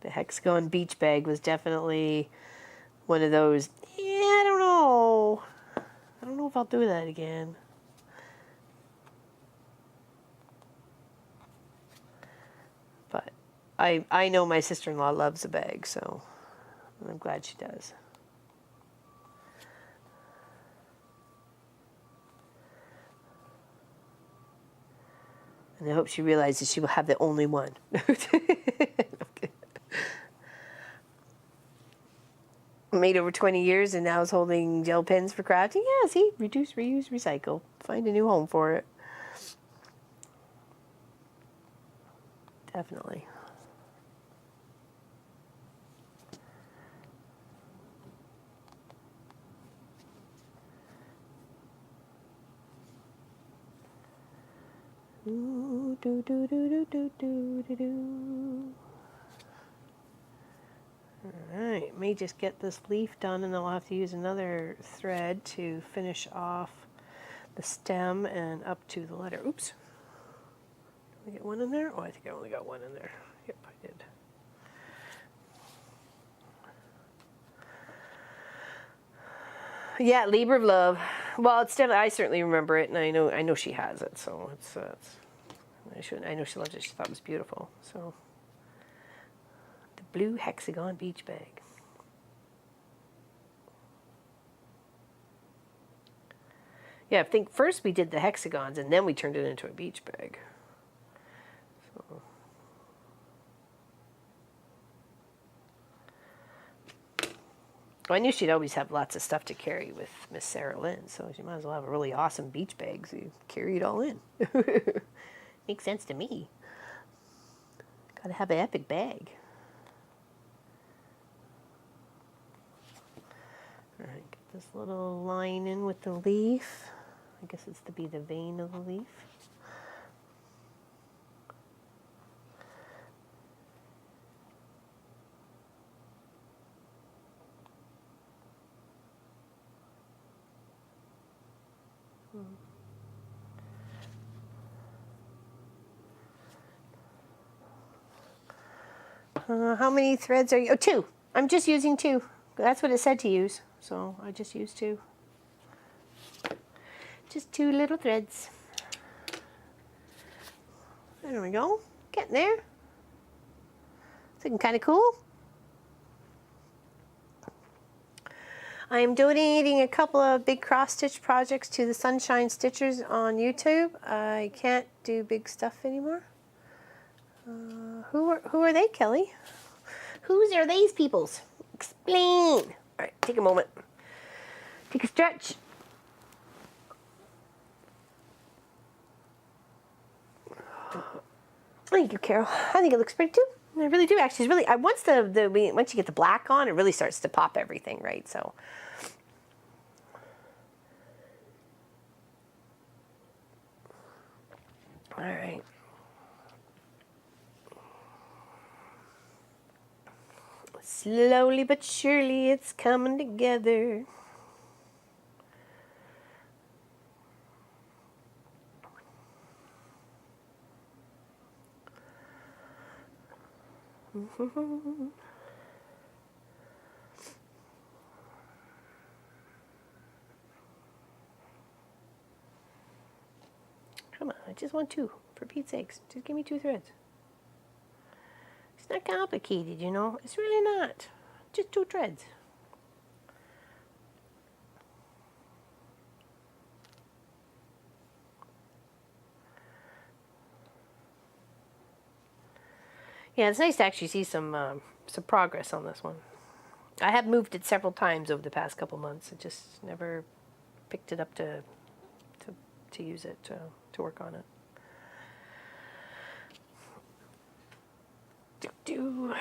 The hexagon beach bag was definitely one of those, yeah, I don't know. I don't know if I'll do that again. But I know my sister-in-law loves a bag, so I'm glad she does. And I hope she realizes she will have the only one. Made over 20 years and now is holding gel pens for crafting. Yeah, see, reduce, reuse, recycle. Find a new home for it. Definitely. Ooh, do, do, do, do, do, do, do, do. Alright, may just get this leaf done and then I'll have to use another thread to finish off the stem and up to the letter. Oops. Did I get one in there? Oh, I think I only got one in there. Yep, I did. Yeah, Labor of Love. Well, it's definitely, I certainly remember it, and I know she has it, so I know she loves it. She thought it was beautiful. So, the blue hexagon beach bag. Yeah, I think first we did the hexagons, and then we turned it into a beach bag. So. Well, I knew she'd always have lots of stuff to carry with Miss Sarah Lynn, so she might as well have a really awesome beach bag so you carry it all in. Makes sense to me. Gotta have an epic bag. Alright, get this little line in with the leaf. I guess it's to be the vein of the leaf. How many threads are you? Oh, two. I'm just using two. That's what it said to use, so I just used two. Just two little threads. There we go. Getting there. It's looking kind of cool. I am donating a couple of big cross-stitch projects to the Sunshine Stitchers on YouTube. I can't do big stuff anymore. Who are they, Kelly? Whose are these peoples? Explain. All right, take a moment. Take a stretch. Thank you, Carol. I think it looks pretty too. I really do. Actually, it's really. Once once you get the black on, it really starts to pop everything, right? So. All right. Slowly but surely, it's coming together. Come on, I just want 2, for Pete's sakes. Just give me 2 threads. It's not complicated, you know. It's really not. Just 2 threads. Yeah, it's nice to actually see some progress on this one. I have moved it several times over the past couple months. I just never picked it up to use it to work on it. Do.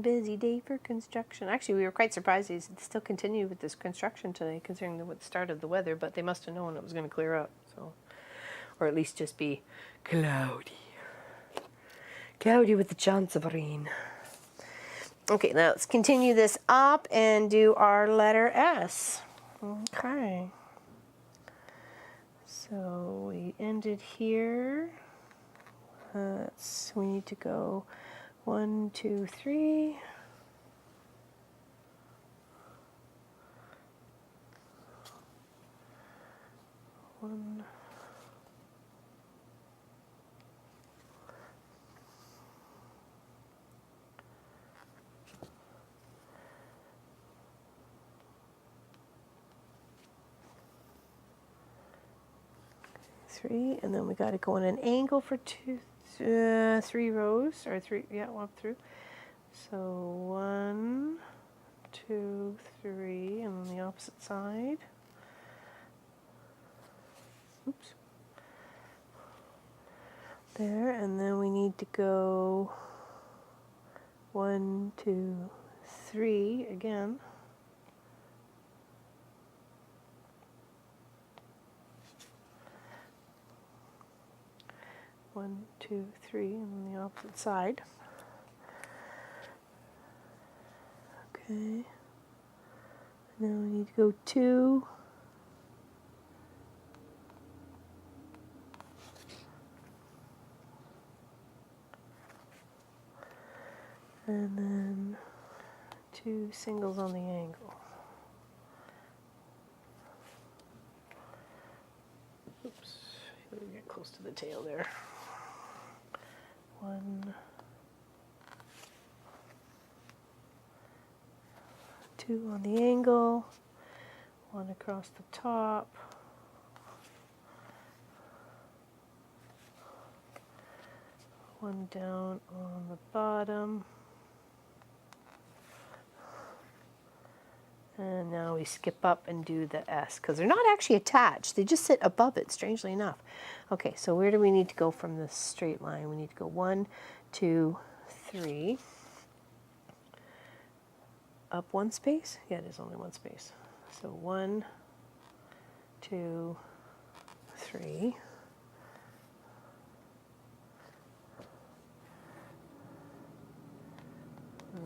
Busy day for construction. Actually, we were quite surprised they still continue with this construction today, considering the start of the weather. But they must have known it was going to clear up, so, or at least just be cloudy. Cloudy with the chance of rain. Okay, now let's continue this up and do our letter S. Okay. So we ended here. We need to go 1, 2, 3. One. Three, and then we got to go on an angle for 3 rows, or 3, yeah, walk through. So 1, 2, 3, and then the opposite side. Oops. There, and then we need to go 1, 2, 3 again. One, 2, 3, and then the opposite side. Okay. Now we need to go 2. And then 2 singles on the angle. Oops, we get close to the tail there. 1, 2 on the angle, 1 across the top, 1 down on the bottom, and now we skip up and do the S, because they're not actually attached, they just sit above it, strangely enough. Okay, so where do we need to go from this straight line? We need to go 1, 2, 3. Up 1 space? Yeah, it is only 1 space. So 1, 2, 3.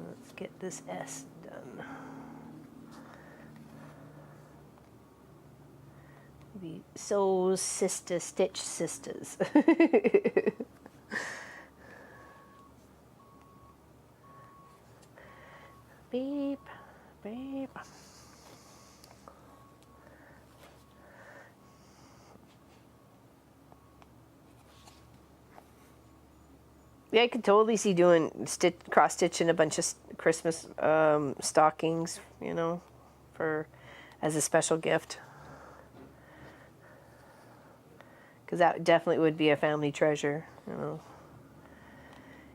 Let's get this S done. Be sew sister stitch sisters. Beep, beep. Yeah, I could totally see doing cross stitching a bunch of Christmas stockings, you know, as a special gift. Because that definitely would be a family treasure, you know.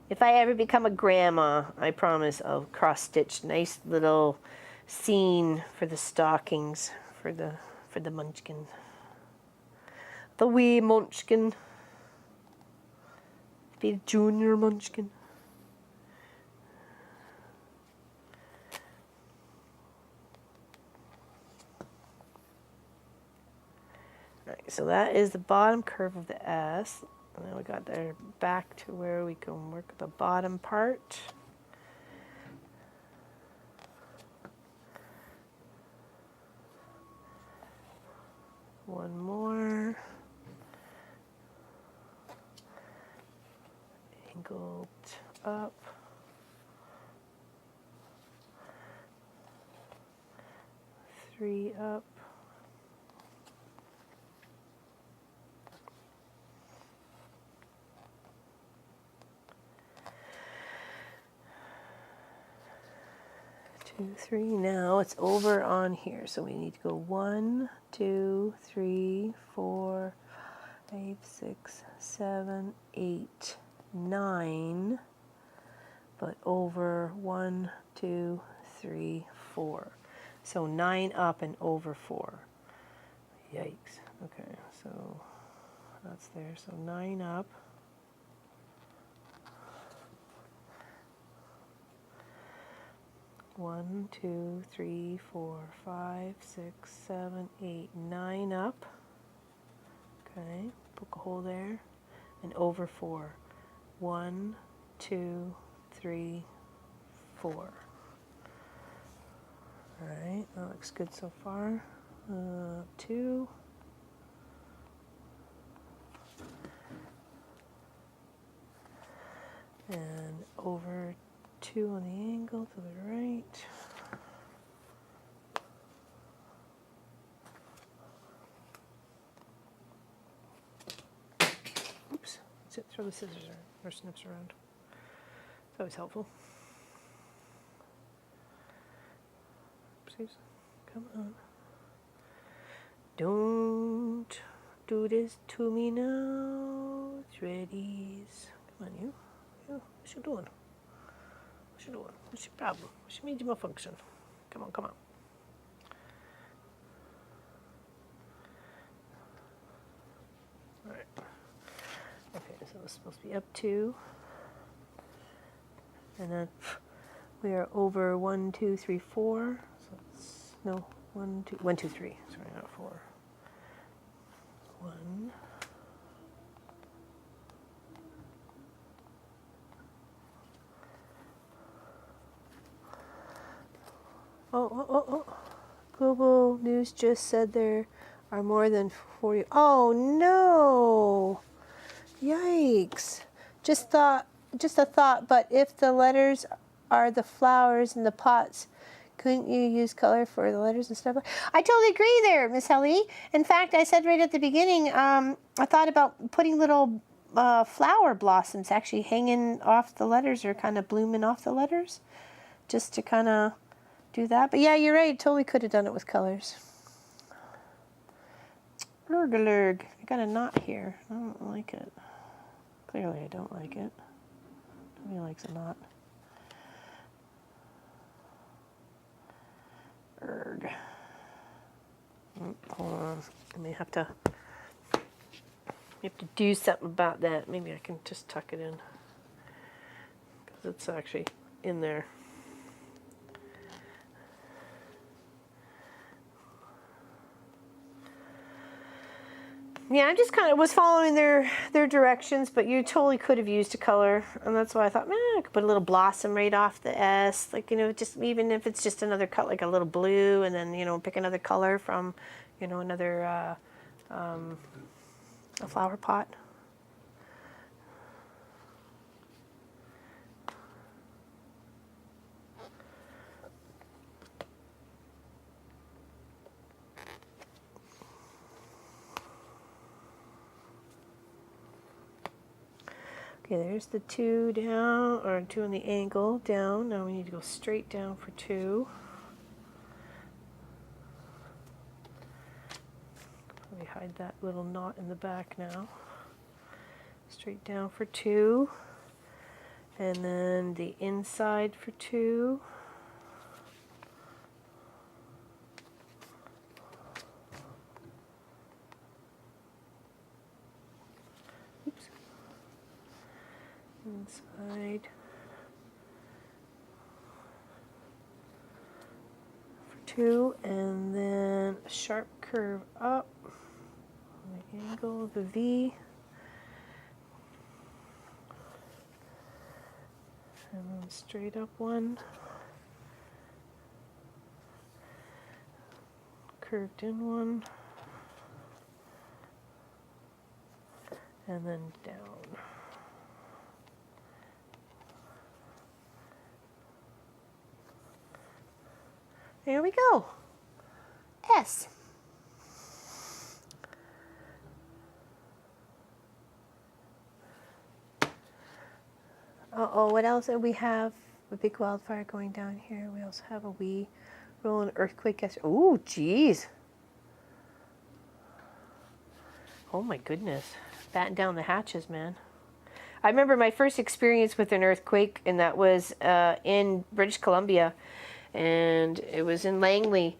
If I ever become a grandma, I promise I'll cross-stitch nice little scene for the stockings for the munchkin. The wee munchkin. Be a junior munchkin. Alright, so that is the bottom curve of the S. And then we got there back to where we can work the bottom part. one more. Angled up. Three up. Two, three. Now it's over on here, so we need to go 1, 2, 3, 4, 5, 6, 7, 8, 9, but over 1, 2, 3, 4. So 9 up and over 4. Yikes. Okay, so that's there. So 9 up. One, 2, 3, 4, 5, 6, 7, 8, 9 up. Okay, poke a hole there. And over 4. 1, 2, 3, 4. Alright, that looks good so far. 2. And over 2 on the angle to the right. Oops, that's it, throw the scissors or snips around. It's always helpful. Oopsies, come on. Don't do this to me now, it's ready. Come on, you. What you doing? What you doing? What's your problem? What's your major malfunction? Come on, come on. Alright. Okay, so it's supposed to be up 2. And then we are over 1, 2, 3, 4. So it's, no, 1, 2, 3. Sorry, not 4. 1. Oh. Global News just said there are more than 40. Oh no! Yikes. Just a thought, but if the letters are the flowers in the pots, couldn't you use color for the letters and stuff? I totally agree there, Miss Helly. In fact, I said right at the beginning, I thought about putting little flower blossoms actually hanging off the letters or kind of blooming off the letters, just to kind of do that. But yeah, you're right. Totally could have done it with colors. Lurg. I got a knot here. I don't like it. Clearly, I don't like it. Nobody likes a knot. Erg. Hold on. I may have to do something about that. Maybe I can just tuck it in, because it's actually in there. Yeah, I just kind of was following their directions, but you totally could have used a color, and that's why I thought, man, I could put a little blossom right off the S, like, you know, just even if it's just another cut, like a little blue, and then, you know, pick another color from, you know, another a flower pot. Okay, there's the 2 down, or 2 on the angle down. Now we need to go straight down for 2. Probably hide that little knot in the back now. Straight down for 2. And then the inside for 2. Oops. Inside for 2, and then a sharp curve up on the angle of the V, and then straight up 1, curved in 1, and then down. There we go. S. Uh-oh, what else? We have a big wildfire going down here. We also have a wee rolling earthquake. Oh, geez. Oh, my goodness. Batten down the hatches, man. I remember my first experience with an earthquake, and that was in British Columbia, and it was in Langley.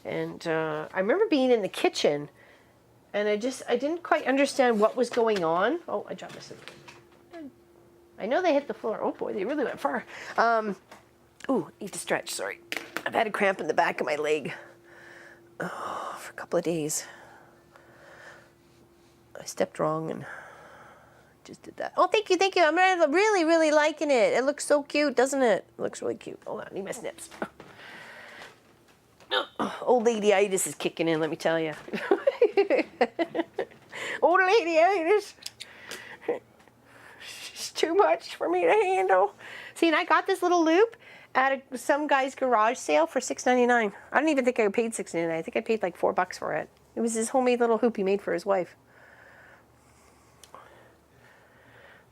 And I remember being in the kitchen, and I didn't quite understand what was going on. Oh, I dropped this. I know they hit the floor. Oh boy, they really went far. Ooh, need to stretch, sorry. I've had a cramp in the back of my leg for a couple of days. I stepped wrong and just did that. Oh, thank you, thank you. I'm really, really liking it. It looks so cute, doesn't it? It looks really cute. Hold on, I need my snips. Old lady-itis is kicking in, let me tell you. Old lady-itis. It's too much for me to handle. See, and I got this little loop at some guy's garage sale for $6.99. I don't even think I paid $6.99. I think I paid like $4 for it. It was his homemade little hoop he made for his wife.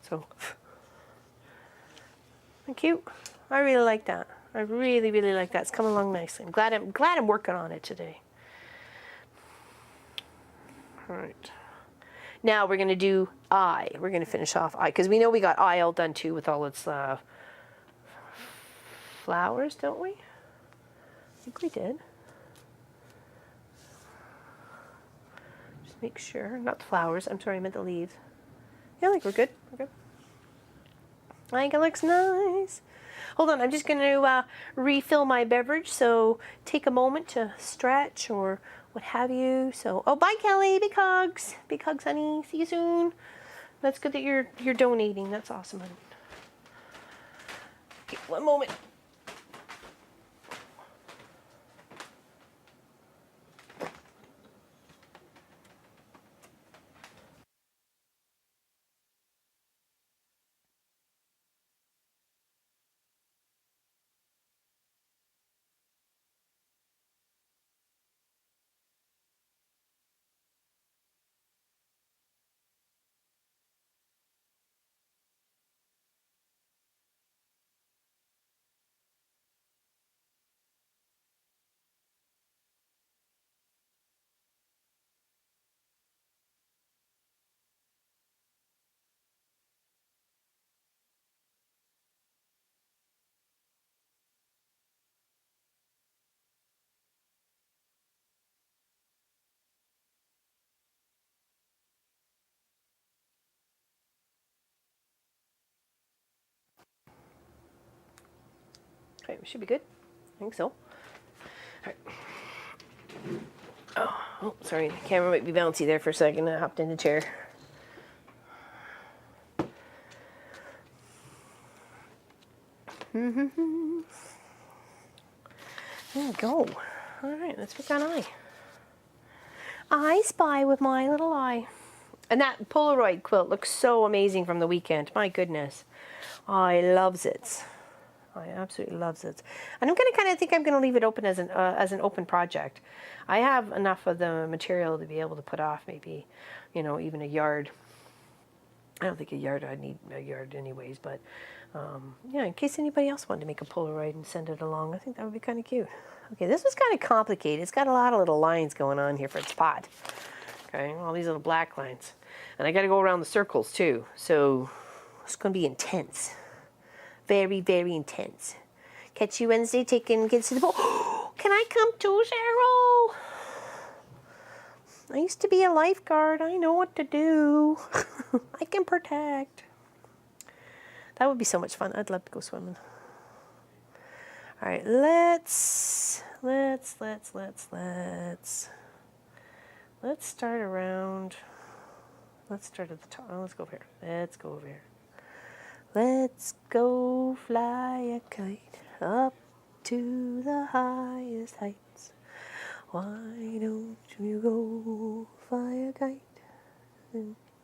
So, cute. I really like that. I really, really like that. It's coming along nicely. I'm glad I'm working on it today. All right. Now we're going to do eye. We're going to finish off eye, because we know we got eye all done too with all its flowers, don't we? I think we did. Just make sure. Not the flowers. I'm sorry, I meant the leaves. Yeah, I think we're good. We're good. I think it looks nice. Hold on, I'm just going to refill my beverage, so take a moment to stretch or what have you. So, oh, bye, Kelly. Big hugs. Big hugs, honey. See you soon. That's good that you're donating. That's awesome, honey. Okay, one moment. Okay, we should be good. I think so. All right. Oh, sorry. The camera might be bouncy there for a second. I hopped in the chair. There we go. All right, let's pick on eye. I spy with my little eye. And that Polaroid quilt looks so amazing from the weekend. My goodness. I loves it. I absolutely loves it. And I'm going to kind of think I'm going to leave it open as an open project. I have enough of the material to be able to put off maybe, you know, even a yard. I don't think a yard, I'd need a yard anyways, but yeah, in case anybody else wanted to make a Polaroid and send it along, I think that would be kind of cute. Okay, this was kind of complicated. It's got a lot of little lines going on here for its pot. Okay, all these little black lines. And I got to go around the circles too, so it's going to be intense. Very, very intense. Catch you Wednesday taking kids to the pool. Can I come too, Cheryl? I used to be a lifeguard. I know what to do. I can protect. That would be so much fun. I'd love to go swimming. All right, let's start around. Let's start at the top. Oh, let's go over here. Let's go over here. Let's go fly a kite up to the highest heights. Why don't you go fly a kite?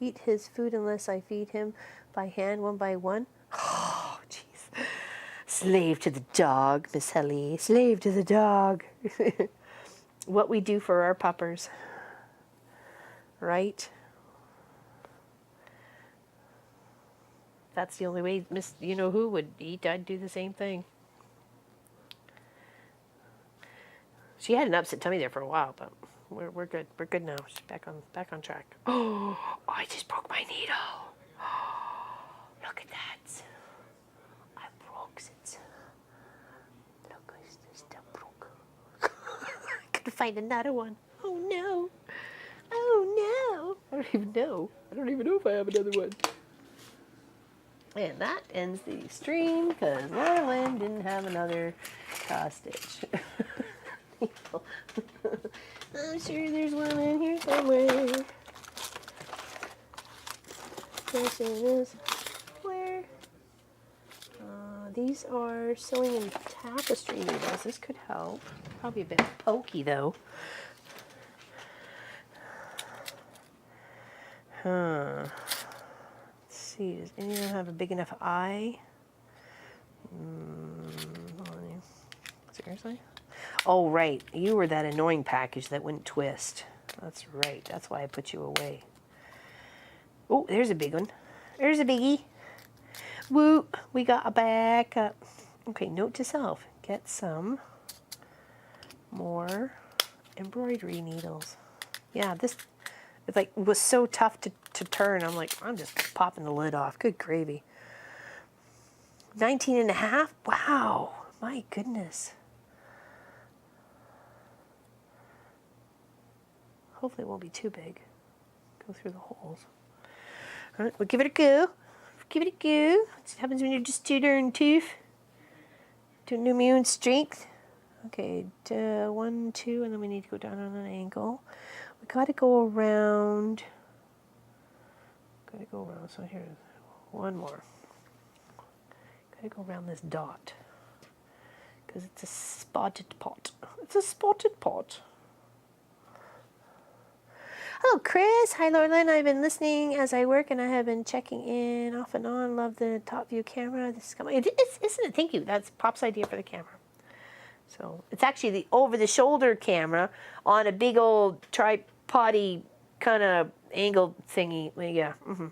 eat his food unless I feed him by hand one by one. Oh, jeez. Slave to the dog, Miss Helly. Slave to the dog. What we do for our puppers. Right? That's the only way Miss you-know-who would eat. I'd do the same thing. She had an upset tummy there for a while, but we're good. We're good now. She's back on track. Oh, I just broke my needle. Look at that. I broke it. Look, it's still broke. I couldn't find another one. Oh no. Oh no. I don't even know. I don't even know if I have another one. And that ends the stream because Laura Lynn didn't have another stitch. I'm sure there's one in here somewhere. Yes, it is. Where? These are sewing in tapestry needles. This could help. Probably a bit pokey though. Let's see. Does anyone have a big enough eye? Seriously? Oh, right. You were that annoying package that wouldn't twist. That's right. That's why I put you away. Oh, there's a big one. There's a biggie. Woo! We got a backup. Okay, note to self. Get some more embroidery needles. Yeah, this was so tough to turn. I'm like, I'm just popping the lid off. Good gravy. 19 and a half? Wow. My goodness. Hopefully it won't be too big. Go through the holes. All right, we'll give it a go. Give it a go. What happens when you're just too darn tough? Don't know my own strength. Okay, 1, 2, and then we need to go down on an angle. We gotta go around. So here's one more. Gotta go around this dot. Because it's a spotted pot. It's a spotted pot. Hello, Chris. Hi, Lauren. I've been listening as I work, and I have been checking in off and on. Love the top view camera. This is coming. Isn't it? Thank you. That's Pop's idea for the camera. So it's actually the over-the-shoulder camera on a big old tripod-y kind of angled thingy. Yeah. Mm-hmm.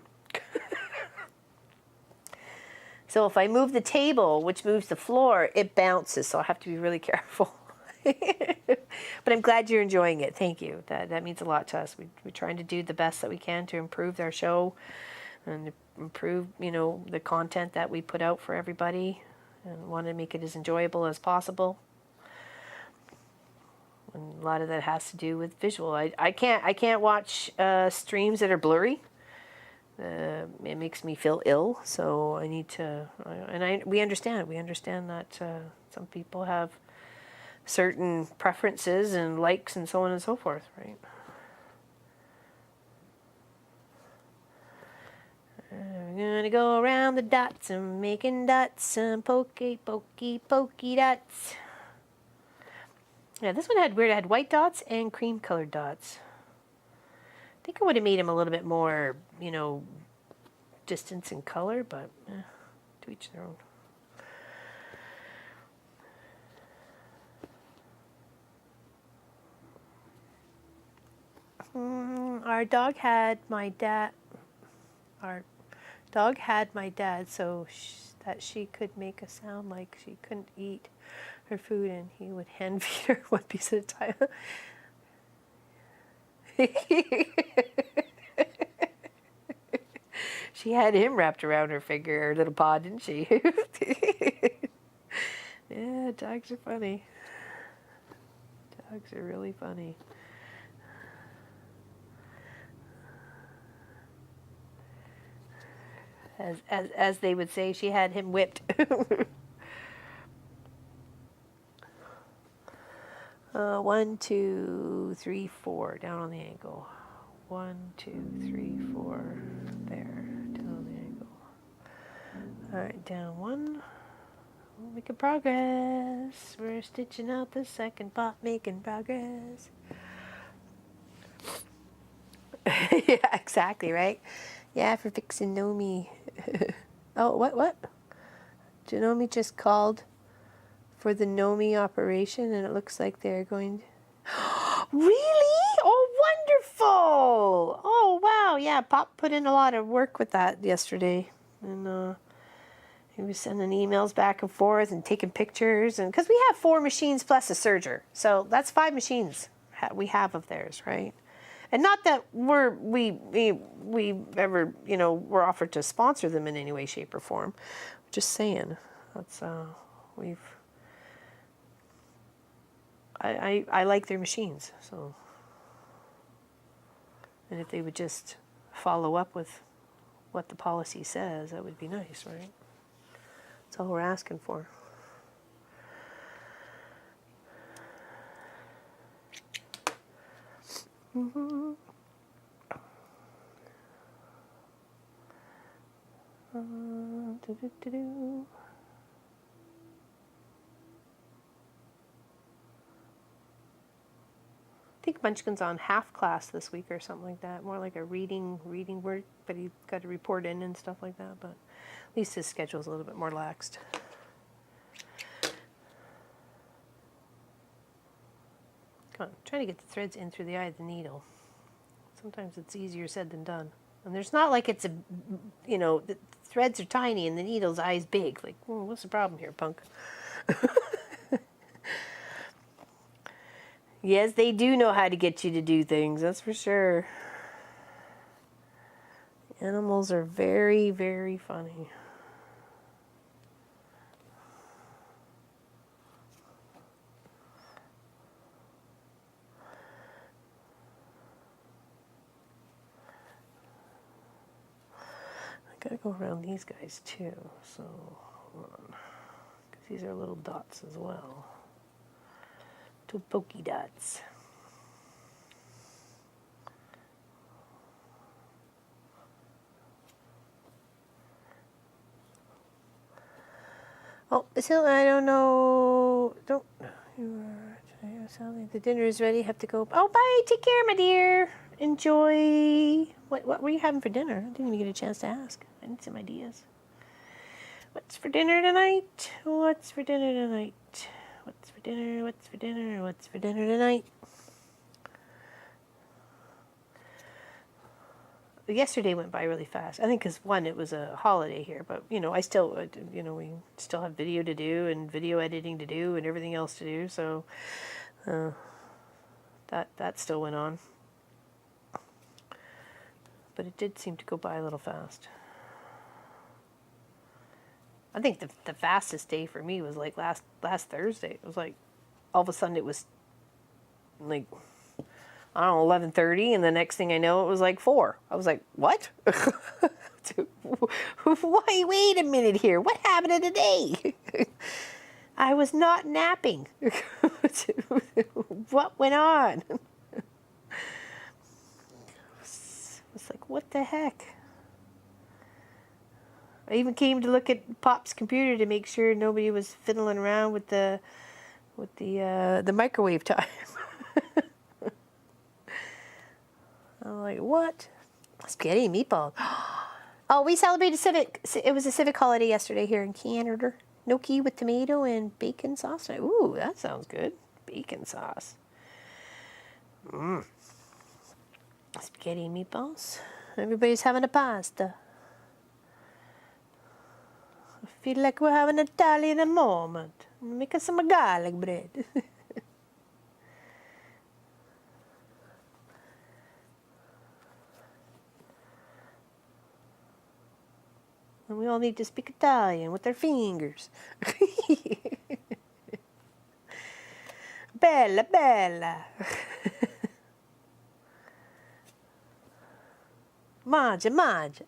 So if I move the table, which moves the floor, it bounces. So I have to be really careful. But I'm glad you're enjoying it. Thank you. That means a lot to us. We're trying to do the best that we can to improve our show and improve, the content that we put out for everybody, and want to make it as enjoyable as possible. And a lot of that has to do with visual. I can't watch streams that are blurry. It makes me feel ill. So I need to. We understand. We understand that some people have certain preferences and likes and so on and so forth, right? We're gonna go around the dots and making dots and pokey dots. Yeah, this one had weird. It had white dots and cream colored dots. I think I would have made them a little bit more, distance and color, but to each their own. Our dog had my dad so that she could make a sound like she couldn't eat her food, and he would hand feed her one piece at a time. She had him wrapped around her finger, her little paw, didn't she? Yeah, dogs are funny. Dogs are really funny. As they would say, she had him whipped. 1, 2, 3, 4, down on the ankle. 1, 2, 3, 4, there, down on the ankle. All right, down 1. We're making progress. We're stitching out the second pot, making progress. Yeah, exactly, right? Yeah, for fixing Nomi. Oh, what? Janome just called for the Nomi operation, and it looks like they're going to... Really? Oh, wonderful! Oh, wow. Yeah, Pop put in a lot of work with that yesterday. And he was sending emails back and forth and taking pictures. And because we have 4 machines plus a serger. So that's 5 machines we have of theirs, right? And not that we ever, were offered to sponsor them in any way, shape, or form. Just saying. That's, I like their machines, so. And if they would just follow up with what the policy says, that would be nice, right? That's all we're asking for. Mm-hmm. Do-do-do-do. I think Munchkin's on half class this week or something like that. More like a reading work, but he's got to report in and stuff like that. But at least his schedule's a little bit more laxed. Come on, trying to get the threads in through the eye of the needle. Sometimes it's easier said than done. And there's not like it's the threads are tiny and the needle's eye's big. Like, what's the problem here, punk? Yes, they do know how to get you to do things, that's for sure. Animals are very, very funny. I gotta go around these guys too, so hold on. Because these are little dots as well. 2 pokey dots. Oh, so I don't know. Don't. The dinner is ready. Have to go. Oh, bye. Take care, my dear. Enjoy. What were you having for dinner? I didn't even get a chance to ask. I need some ideas. What's for dinner tonight? What's for dinner tonight? What's for dinner? What's for dinner? What's for dinner tonight? Yesterday went by really fast. I think because one, it was a holiday here, but I still, we still have video to do and video editing to do and everything else to do. So that still went on, but it did seem to go by a little fast. I think the fastest day for me was like last Thursday. It was like all of a sudden it was like, I don't know, 11:30, and the next thing I know, it was like 4. I was like, what? Wait a minute here. What happened today? I was not napping. What went on? It's like, what the heck? I even came to look at Pop's computer to make sure nobody was fiddling around with the microwave time. I'm like, what? Spaghetti and meatballs. Oh, we celebrated it was a civic holiday yesterday here in Canada. Gnocchi with tomato and bacon sauce. Ooh, that sounds good. Bacon sauce. Spaghetti and meatballs. Everybody's having a pasta. I feel like we're having Italian at the moment. Make us some garlic bread. And we all need to speak Italian with our fingers. Bella, bella. Mangia, mangia.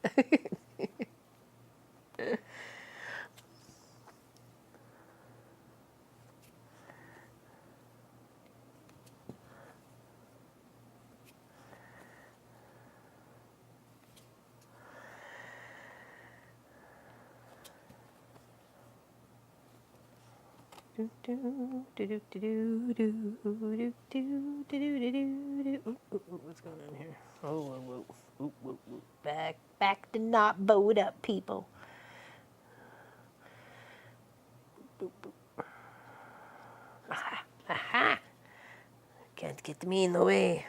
What's going on here? Oh, whoa, whoa, whoa, whoa. Back the knot, bow it up, people. Aha, aha. Can't get me in the way.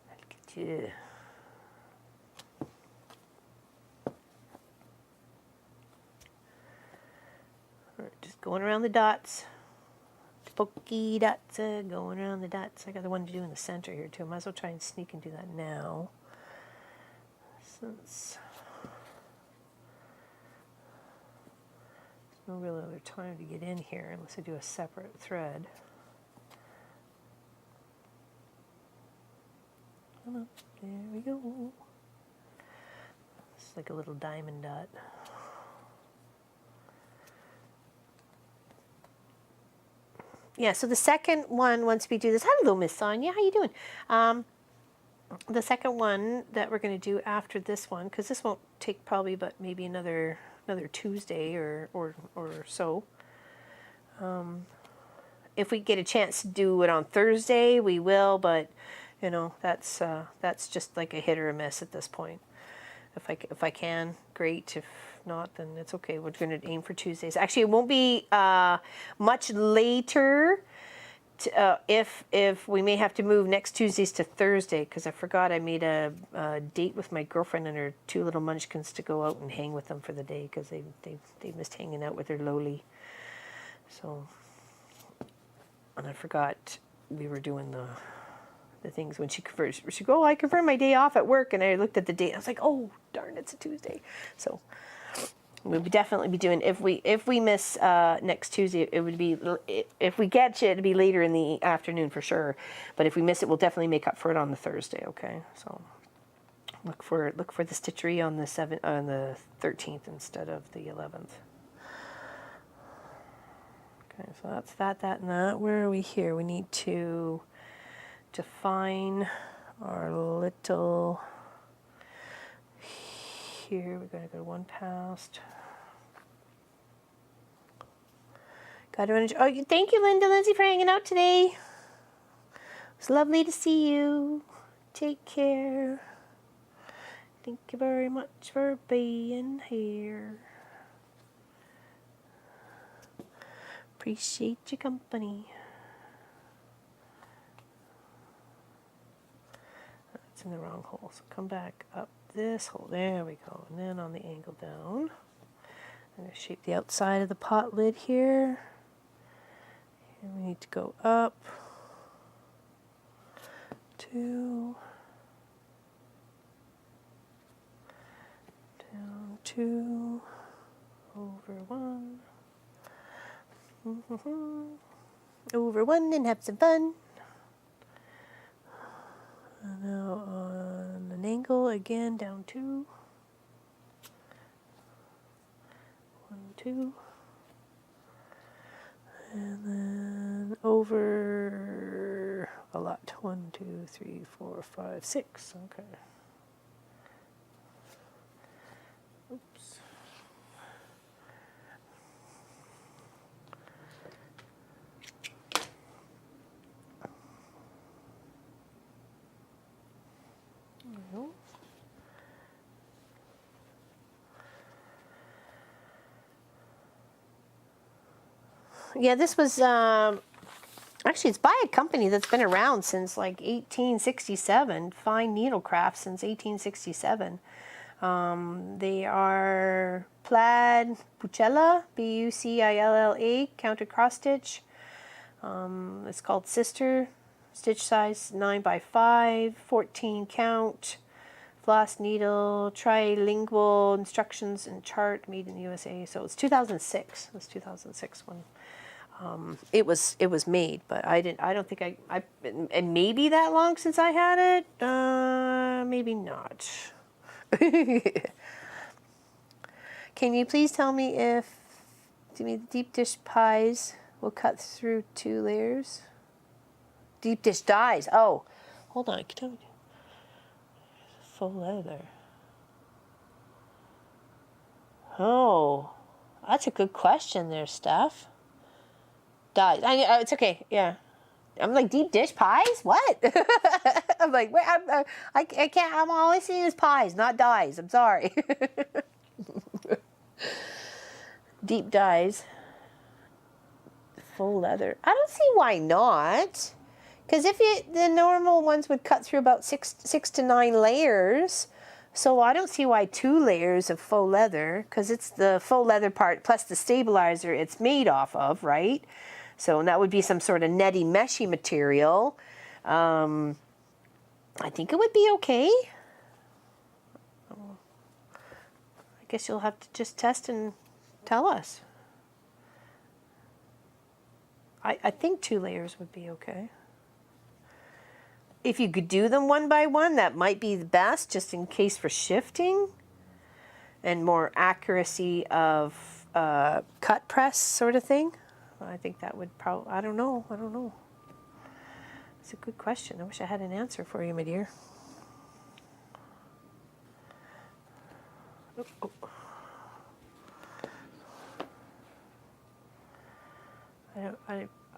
I'll get you. All right, just going around the dots. Pokey dots, going around the dots. I got the one to do in the center here too. Might as well try and sneak and do that now. Since there's no real other time to get in here unless I do a separate thread. Come on, there we go. It's like a little diamond dot. Yeah, so the second one, once we do this, hello, Miss Sonia, how you doing? The second one that we're going to do after this one, because this won't take probably but maybe another Tuesday or so. If we get a chance to do it on Thursday, we will, but you know, that's just like a hit or a miss at this point. If I can, great. If not, then it's okay. We're going to aim for Tuesdays. Actually, it won't be much later. If we may have to move next Tuesdays to Thursday, because I forgot I made a date with my girlfriend and her two little munchkins to go out and hang with them for the day, because they missed hanging out with their Loli. So, and I forgot we were doing the things when she confirmed. She go, oh, I confirmed my day off at work, and I looked at the date. I was like, oh darn, it's a Tuesday. So we'll definitely be doing, if we miss next Tuesday, it would be, if we get you, it'd be later in the afternoon for sure. But if we miss it, we'll definitely make up for it on the Thursday. Okay, so look for the stitchery on the 13th instead of the 11th. Okay, so that's that, and that. Where are we here? We need to define our little, here we're going to go one past. Got to run. Oh, thank you, Lindsay, for hanging out today. It's lovely to see you. Take care. Thank you very much for being here. Appreciate your company. It's in the wrong hole, so come back up this hole. There we go. And then on the angle down, I'm going to shape the outside of the pot lid here. And we need to go up 2, down 2, over 1, over 1, and have some fun. And now on an angle again, down 2, 1, 2, and then over a lot. 1, 2, 3, 4, 5, 6. Okay. Oops. No. Yeah, this was actually, it's by a company that's been around since like 1867. Fine Needlecraft since 1867. They are plaid Bucilla, Bucilla, counter cross stitch. It's called Sister. Stitch size 9x5, 14 count. Floss needle, trilingual instructions and chart, made in the USA. So it's 2006. It was 2006 when it was made, but I don't think I it may be that long since I had it. Maybe not. Can you please tell me if the deep dish pies will cut through 2 layers? Deep dish dies. Oh, hold on. Tell me. Full leather. Oh, that's a good question there, Steph. Dies. It's okay. Yeah. I'm like, deep dish pies? What? I'm like, wait, I can't. I'm all I see is pies, not dyes. I'm sorry. Deep dyes. Faux leather. I don't see why not. Because if the normal ones would cut through about six to 9 layers. So I don't see why 2 layers of faux leather, because it's the faux leather part plus the stabilizer it's made off of, right? So that would be some sort of netty, meshy material. I think it would be okay. I guess you'll have to just test and tell us. I think 2 layers would be okay. If you could do them one by one, that might be the best, just in case for shifting and more accuracy of cut press sort of thing. I think that would probably, I don't know. It's a good question. I wish I had an answer for you, my dear. Oh.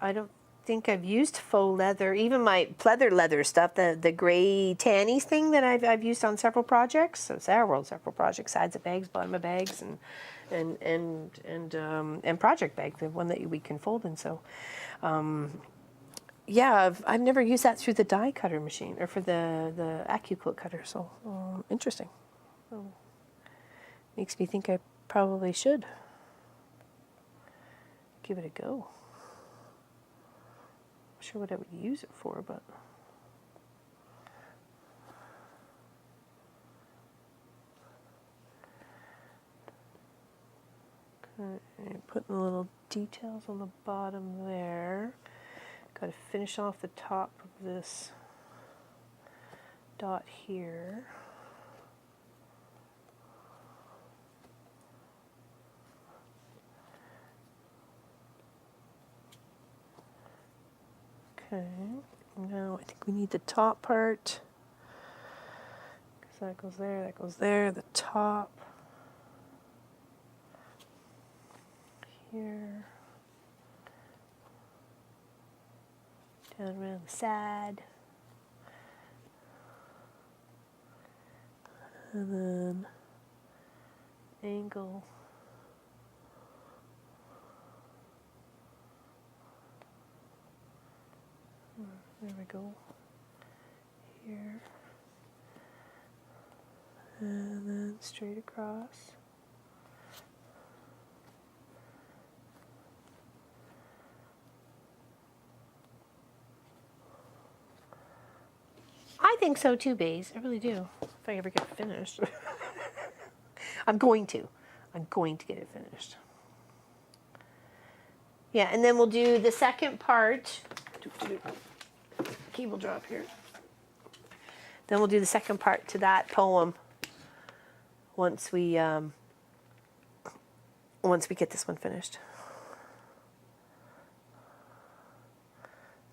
I don't think I've used faux leather. Even my pleather leather stuff, the gray tannies thing that I've used on several projects. So several projects, sides of bags, bottom of bags, and project bag, the one that we can fold in. So, yeah, I've never used that through the die cutter machine or for the Quilt cutter. So interesting. Makes me think I probably should give it a go. Not sure what I would use it for, but okay, putting the little details on the bottom there. Got to finish off the top of this dot here. Okay, now I think we need the top part, because that goes there, the top here, down around the side, and then angle. There we go. Here. And then straight across. I think so too, Baze. I really do. If I ever get it finished. I'm going to get it finished. Yeah, and then we'll do the second part. Cable drop here. Then we'll do the second part to that poem once we get this one finished.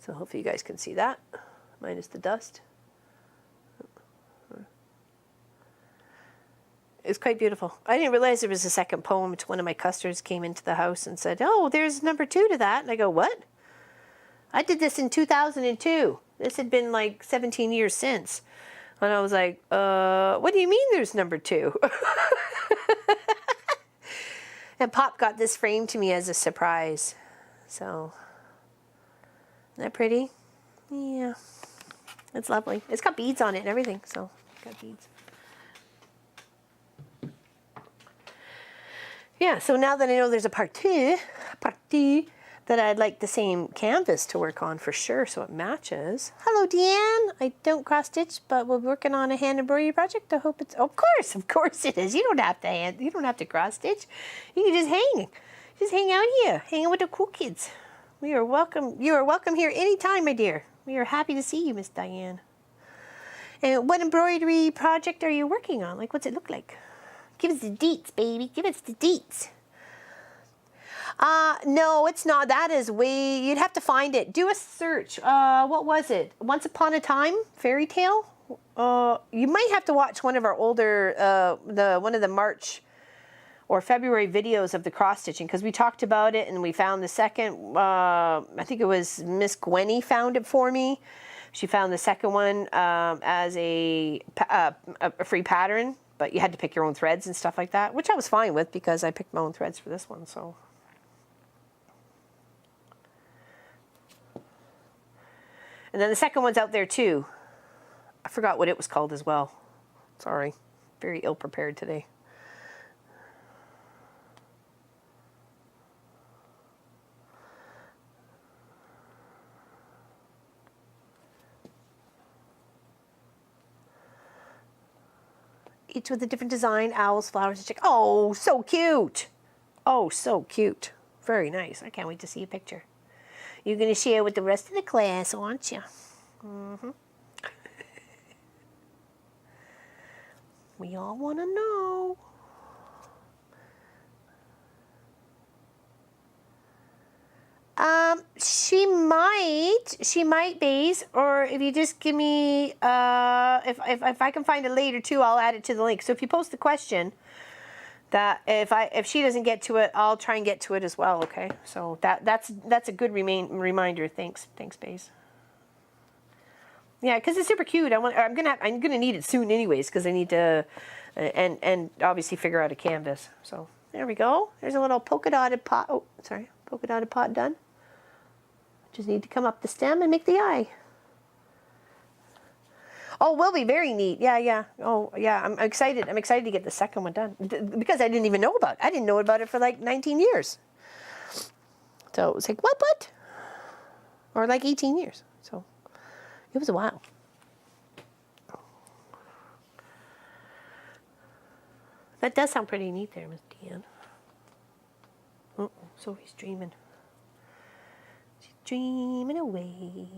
So hopefully you guys can see that, minus the dust. It's quite beautiful. I didn't realize there was a second poem. One of my customers came into the house and said, "Oh, there's number 2 to that." And I go, "What? I did this in 2002. This had been like 17 years since." And I was like, what do you mean there's number 2? And Pop got this framed to me as a surprise. So, isn't that pretty? Yeah. It's lovely. It's got beads on it and everything, so it's got beads. Yeah, so now that I know there's a part two, that I'd like the same canvas to work on for sure, so it matches. Hello, Deanne. I don't cross stitch, but we're working on a hand embroidery project. I hope it's. Oh, of course it is. You don't have to You don't have to cross stitch. You can just hang out here, hanging with the cool kids. We are welcome. You are welcome here anytime, my dear. We are happy to see you, Miss Diane. And what embroidery project are you working on? Like, what's it look like? Give us the deets, baby. Give us the deets. No, it's not. That is you'd have to find it. Do a search. What was it? Once Upon a Time fairy tale? You might have to watch one of our older, one of the March or February videos of the cross stitching, because we talked about it and we found the second, I think it was Miss Gwenny found it for me. She found the second one as a free pattern, but you had to pick your own threads and stuff like that, which I was fine with because I picked my own threads for this one. So. And then the second one's out there too. I forgot what it was called as well. Sorry, very ill prepared today. Each with a different design, owls, flowers, and chicken. Oh, so cute. Oh, so cute. Very nice. I can't wait to see a picture. You're going to share with the rest of the class, aren't you? Mm-hmm. We all want to know. She might, Baze, or if you just give me, if I can find it later too, I'll add it to the link. So if you post the question, that if she doesn't get to it, I'll try and get to it as well. Okay, so that's a good reminder. Thanks, Baze. Yeah, because it's super cute. I'm gonna need it soon, anyways, because I need to, and obviously figure out a canvas. So there we go. There's a little polka dotted pot. Oh, sorry, polka dotted pot done. Just need to come up the stem and make the eye. Oh, will be very neat. Yeah. Oh, yeah. I'm excited. I'm excited to get the second one done because I didn't even know about it. I didn't know about it for like 19 years. So it was like, what? Or like 18 years. So it was a while. That does sound pretty neat there, Miss Deanne. Uh-oh, Sophie's dreaming. She's dreaming away.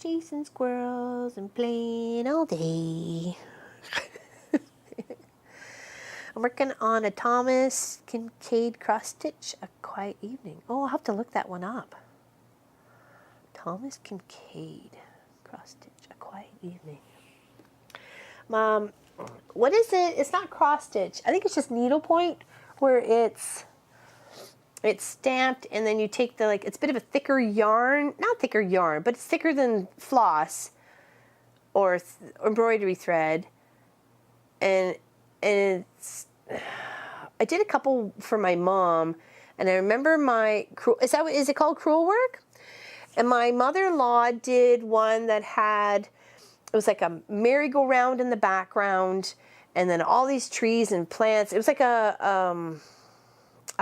Chasing squirrels and playing all day. I'm working on a Thomas Kincaid cross stitch, A Quiet Evening. Oh, I'll have to look that one up. Thomas Kincaid cross stitch, A Quiet Evening. What is it? It's not cross stitch. I think it's just needlepoint, where it's stamped, and then you take the, like, it's a bit of a thicker yarn, not thicker yarn, but it's thicker than floss or embroidery thread, and it's, I did a couple for my mom, and I remember is it called crewel work? And my mother-in-law did one that had, it was like a merry-go-round in the background, and then all these trees and plants. It was like a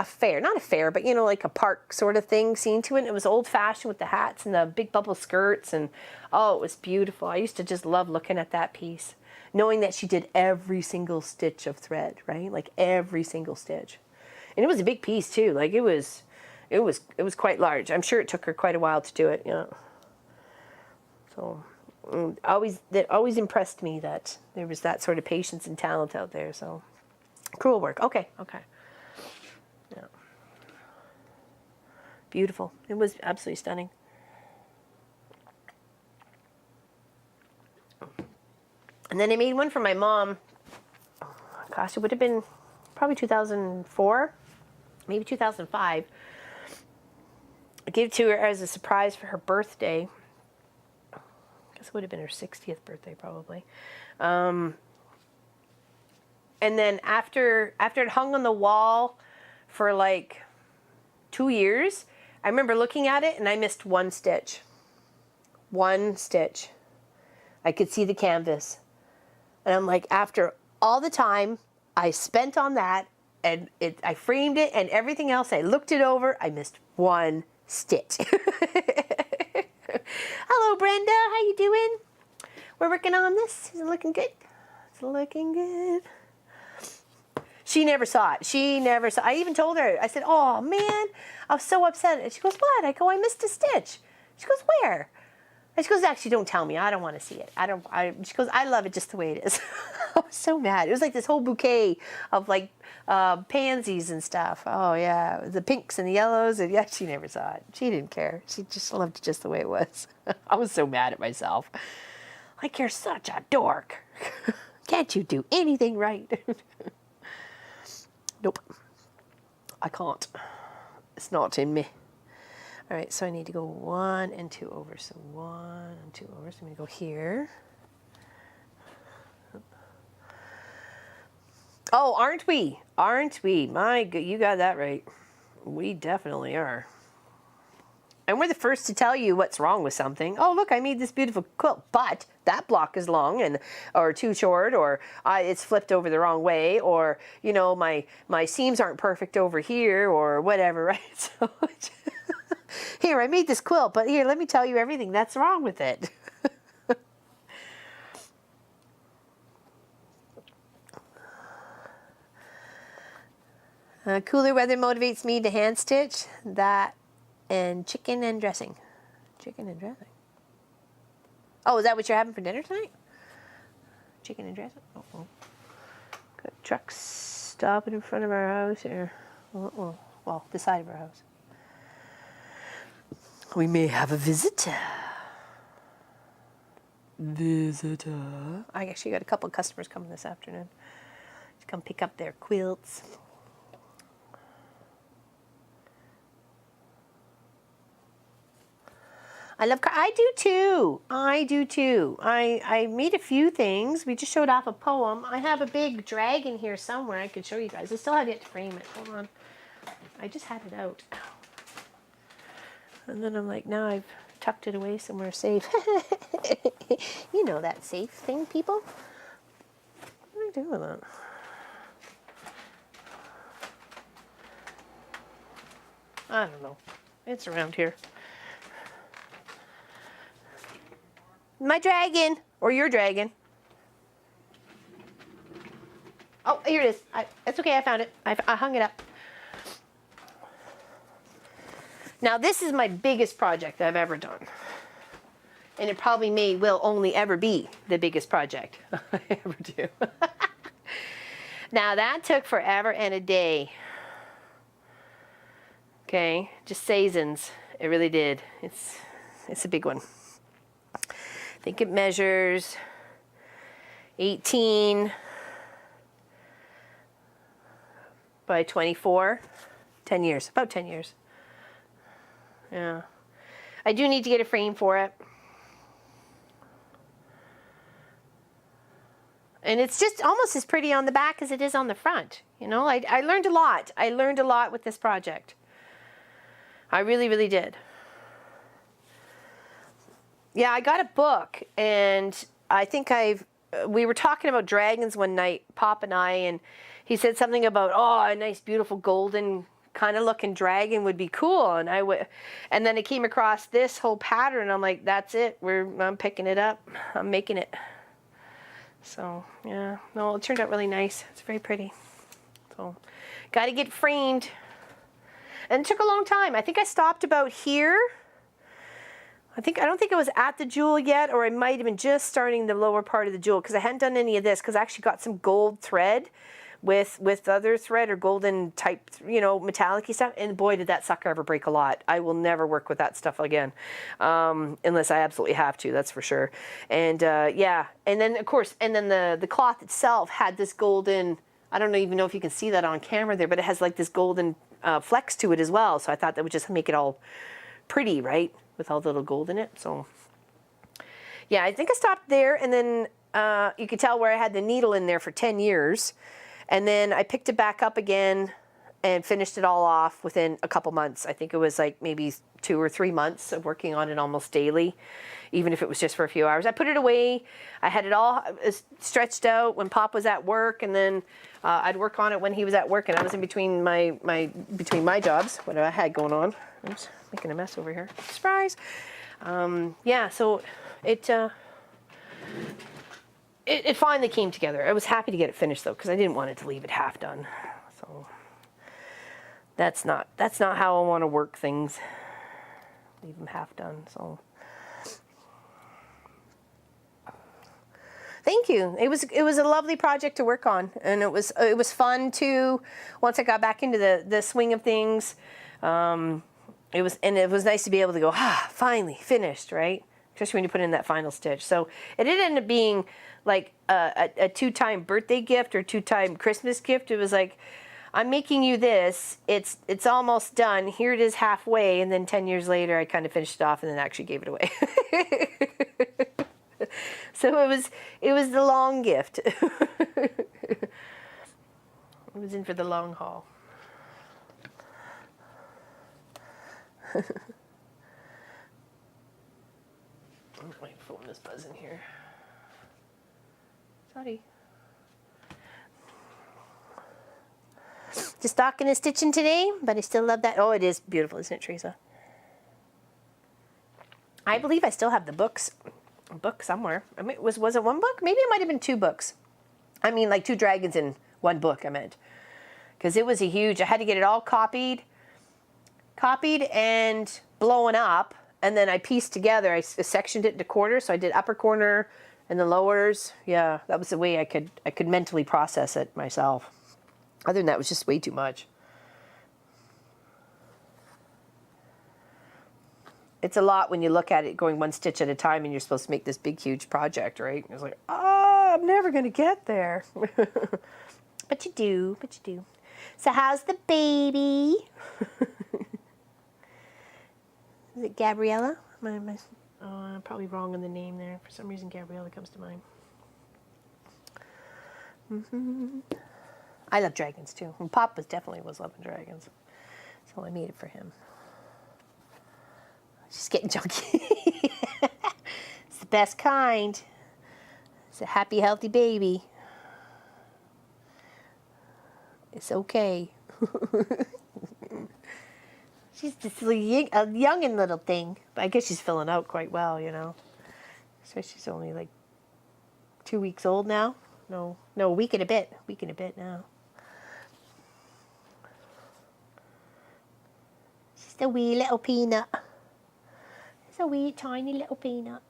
fair, not a fair, but you know, like a park sort of thing scene to it. And it was old-fashioned with the hats and the big bubble skirts, and oh, it was beautiful. I used to just love looking at that piece, knowing that she did every single stitch of thread, right? Like every single stitch. And it was a big piece too. Like it was quite large. I'm sure it took her quite a while to do it, you know. So that always impressed me that there was that sort of patience and talent out there. So crewel work. Okay. Yeah. Beautiful. It was absolutely stunning. And then I made one for my mom. Gosh, it would have been probably 2004, maybe 2005. I gave it to her as a surprise for her birthday. I guess it would have been her 60th birthday, probably. And then after it hung on the wall for like 2 years, I remember looking at it and I missed one stitch. One stitch. I could see the canvas. And I'm like, after all the time I spent on that, and I framed it and everything else, I looked it over, I missed one stitch. Hello, Brenda. How you doing? We're working on this. Is it looking good? It's looking good. She never saw it. She never saw it. I even told her. I said, oh, man, I was so upset. And she goes, what? I go, I missed a stitch. She goes, where? And she goes, actually, don't tell me. I don't want to see it. She goes, I love it just the way it is. I was so mad. It was like this whole bouquet of like pansies and stuff. Oh, yeah. The pinks and the yellows. And yeah, she never saw it. She didn't care. She just loved it just the way it was. I was so mad at myself. Like, you're such a dork. Can't you do anything right? Nope. I can't. It's not in me. All right, so I need to go 1 and 2 over. So 1 and 2 over. So I'm going to go here. Oh, aren't we? Aren't we? My good, you got that right. We definitely are. And we're the first to tell you what's wrong with something. Oh, look, I made this beautiful quilt, but that block is long and or too short, or it's flipped over the wrong way, or you know, my seams aren't perfect over here, or whatever, right? So here, I made this quilt, but here, let me tell you everything that's wrong with it. Cooler weather motivates me to hand stitch that and chicken and dressing. Chicken and dressing. Oh, is that what you're having for dinner tonight? Chicken and dressing? Uh-oh. Got trucks stopping in front of our house here. Well, the side of our house. We may have a visitor. Visitor. I actually got a couple of customers coming this afternoon to come pick up their quilts. I do too. I do too. I made a few things. We just showed off a poem. I have a big dragon here somewhere. I could show you guys. I still have yet to frame it. Hold on. I just had it out. And then I'm like, now I've tucked it away somewhere safe. You know that safe thing, people? What do I do with that? I don't know. It's around here. My dragon, or your dragon. Oh, here it is. It's okay, I found it. I hung it up. Now, this is my biggest project I've ever done. And it probably will only ever be the biggest project I ever do. Now, that took forever and a day. Okay, just seasons. It really did. It's a big one. I think it measures 18 by 24. 10 years, about 10 years. Yeah. I do need to get a frame for it. And it's just almost as pretty on the back as it is on the front. You know, I learned a lot. I learned a lot with this project. I really, really did. Yeah, I got a book, and I think we were talking about dragons one night, Pop and I, and he said something about, oh, a nice, beautiful golden kind of looking dragon would be cool, and and then I came across this whole pattern. I'm like, that's it. I'm picking it up. I'm making it. So yeah, no, it turned out really nice. It's very pretty. So, got to get framed, and it took a long time. I think I stopped about here. I don't think it was at the jewel yet, or I might have been just starting the lower part of the jewel, because I hadn't done any of this, because I actually got some gold thread with other thread or golden type, you know, metallic-y stuff, and boy, did that sucker ever break a lot. I will never work with that stuff again, unless I absolutely have to, that's for sure. And yeah, and then of course, and then the cloth itself had this golden, I don't even know if you can see that on camera there, but it has like this golden flecks to it as well, so I thought that would just make it all pretty, right? With all the little gold in it. So yeah, I think I stopped there, and then you could tell where I had the needle in there for 10 years, and then I picked it back up again and finished it all off within a couple months. I think it was like maybe 2 or 3 months of working on it almost daily, even if it was just for a few hours. I put it away. I had it all stretched out when Pop was at work, and then I'd work on it when he was at work, and I was in between my jobs, what I had going on. Oops, making a mess over here. Surprise! Yeah, so it finally came together. I was happy to get it finished though, because I didn't want it to leave it half done. So that's not how I want to work things. Leave them half done. So thank you. It was a lovely project to work on, and it was fun too. Once I got back into the swing of things. It was nice to be able to go, finally finished, right? Especially when you put in that final stitch. So it did end up being like a 2-time birthday gift or 2-time Christmas gift. It was like, I'm making you this. It's almost done. Here it is halfway, and then 10 years later, I kind of finished it off and then actually gave it away. So it was the long gift. It was in for the long haul. Oh, my phone is buzzing here. Sorry. Just stocking and stitching today, but I still love that. Oh, it is beautiful, isn't it, Teresa? I believe I still have the book somewhere. I mean, was it one book? Maybe it might have been 2 books. I mean, like 2 dragons in one book, I meant. Because it was a huge, I had to get it all copied and blown up, and then I pieced together, I sectioned it into quarters, so I did upper corner and the lowers. Yeah, that was the way I could mentally process it myself. Other than that, it was just way too much. It's a lot when you look at it going 1 stitch at a time and you're supposed to make this big, huge project, right? It's like, oh, I'm never going to get there. But you do, but you do. So how's the baby? Is it Gabriella? I'm probably wrong on the name there. For some reason, Gabriella comes to mind. I love dragons too. And Pop definitely was loving dragons. So I made it for him. She's getting junky. It's the best kind. It's a happy, healthy baby. It's okay. She's just a youngin' little thing. But I guess she's filling out quite well, you know. So she's only like 2 weeks old now. No, a week and a bit. Week and a bit now. She's a wee little peanut. It's a wee tiny little peanut.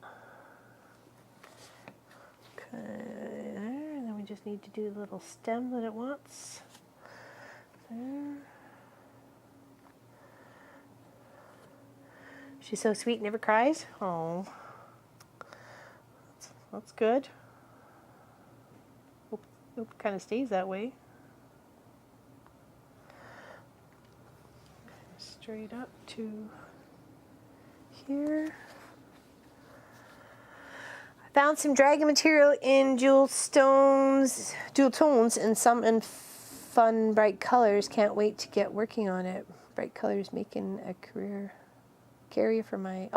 Okay, there. And then we just need to do the little stem that it wants. There. She's so sweet, never cries. Oh, that's good. Hope it kind of stays that way. Straight up to here. I found some dragon material in jewel tones, and some in fun bright colors. Can't wait to get working on it. Bright colors making a carrier for my,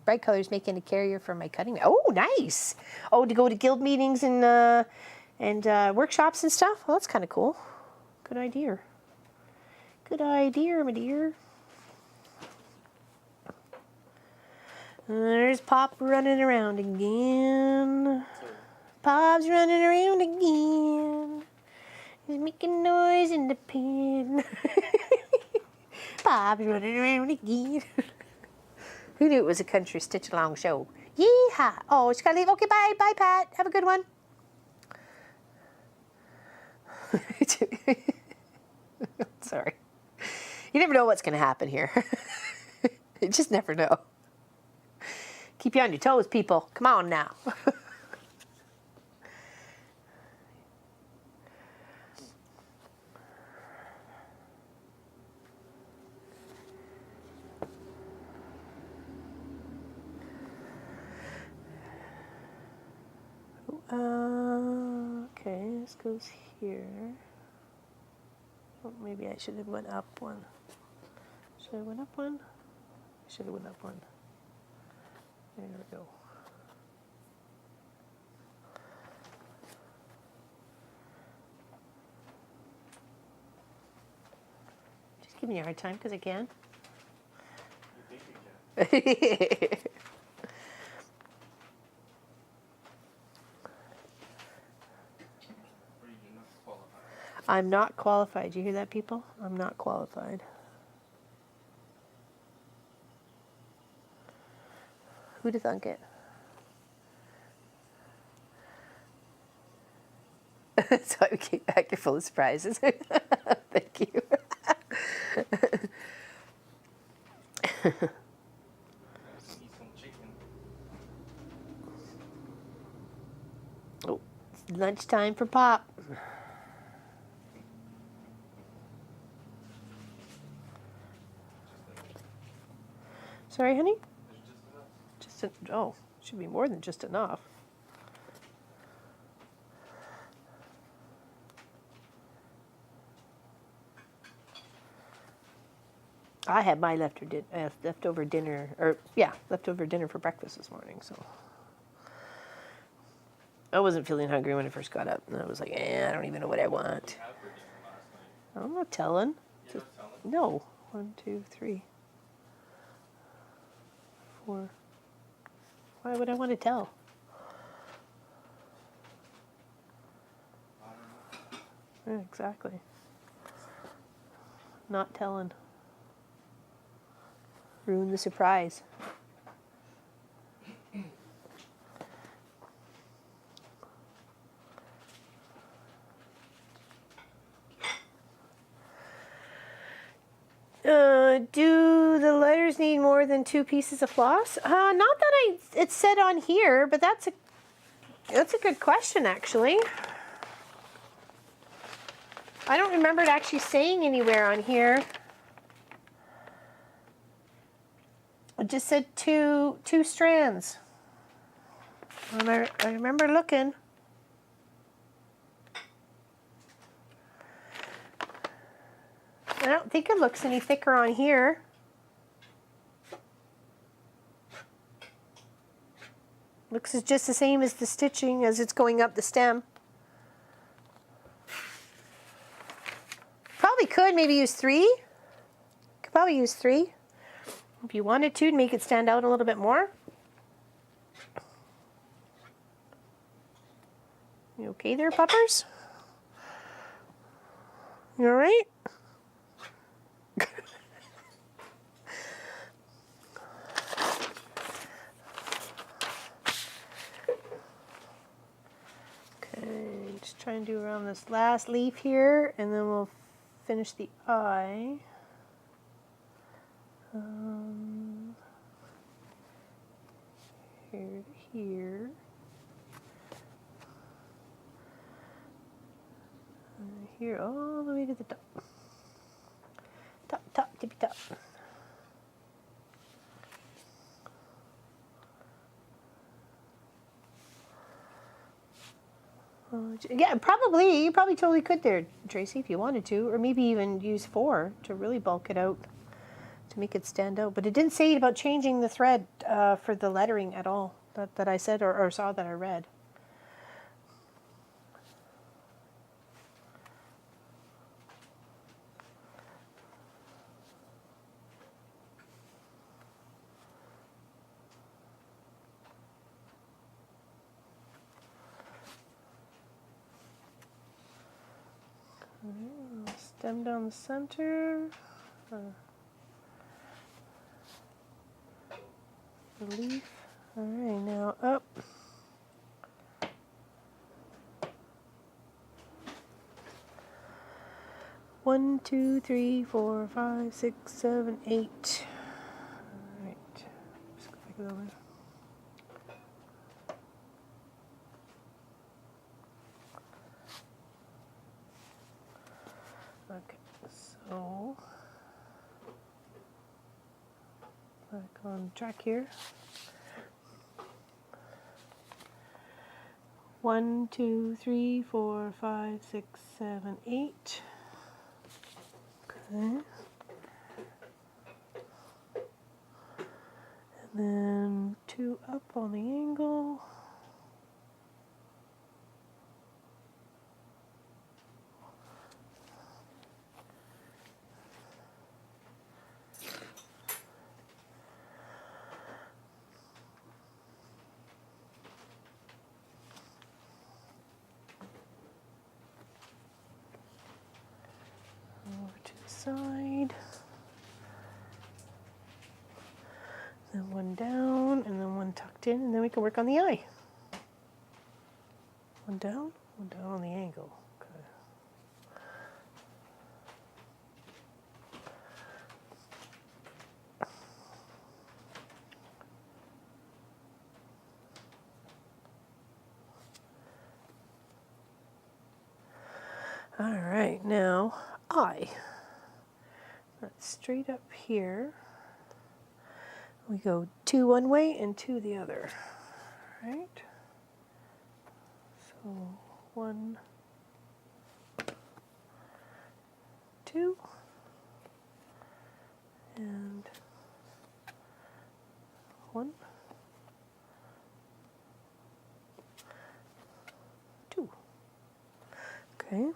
bright colors making a carrier for my cutting. Oh, nice. Oh, to go to guild meetings and workshops and stuff. Well, that's kind of cool. Good idea. Good idea, my dear. There's Pop running around again. Pop's running around again. He's making noise in the pen. Pop's running around again. Who knew it was a country stitch-along show? Yeehaw! Oh, she's got to leave. Okay, bye. Bye, Pat. Have a good one. Sorry. You never know what's going to happen here. You just never know. Keep you on your toes, people. Come on now. Okay, this goes here. Oh, maybe I should have went up one. Should I went up one? I should have went up one. There we go. Just giving you a hard time because I can. You think you can. I'm not qualified. You hear that, people? I'm not qualified. Who'd have thunk it? So I came back, you're full of surprises. Thank you. Oh, it's lunchtime for Pop. Sorry, honey? There's just enough. Oh, should be more than just enough. I had my leftover dinner, leftover dinner for breakfast this morning, so. I wasn't feeling hungry when I first got up, and I was like, I don't even know what I want. What did you have for dinner last night? I'm not telling. You're not telling? No. 1, 2, 3, 4. Why would I want to tell? I don't know. Yeah, exactly. Not telling. Ruin the surprise. Do the letters need more than 2 pieces of floss? Not that it's said on here, but that's a good question, actually. I don't remember it actually saying anywhere on here. It just said two strands. And I remember looking. I don't think it looks any thicker on here. Looks just the same as the stitching as it's going up the stem. Probably could maybe use 3. Could probably use 3 if you wanted to make it stand out a little bit more. You okay there, puppers? You all right? Okay, just try and do around this last leaf here, and then we'll finish the eye. Here to here. And here all the way to the top. Top, tippy top. Yeah, probably. You probably totally could there, Tracy, if you wanted to. Or maybe even use 4 to really bulk it out, to make it stand out. But it didn't say about changing the thread for the lettering at all, that I said or saw that I read. Stem down the center. The leaf. All right, now up. One, 2, 3, 4, 5, 6, 7, 8. All right. Just go back over. Okay, so back on track here. 1, 2, 3, 4, 5, 6, 7, 8. Okay. And then 2 up on the angle. Over to the side. Then 1 down, and then 1 tucked in, and then we can work on the eye. 1 down on the angle. Okay. All right, now eye. That's straight up here. We go 2 one way and 2 the other, right? So 1, 2, and 1, 2. Okay.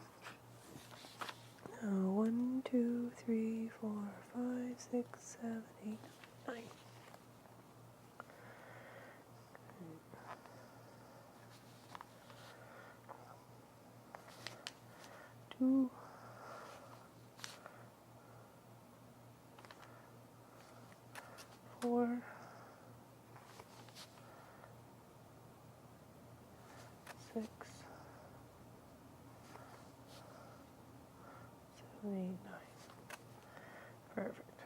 Now 1, 2, 3, 4, 5, 6, 7, 8, 9. 2, 4, 6, 7, 8, 9. Perfect.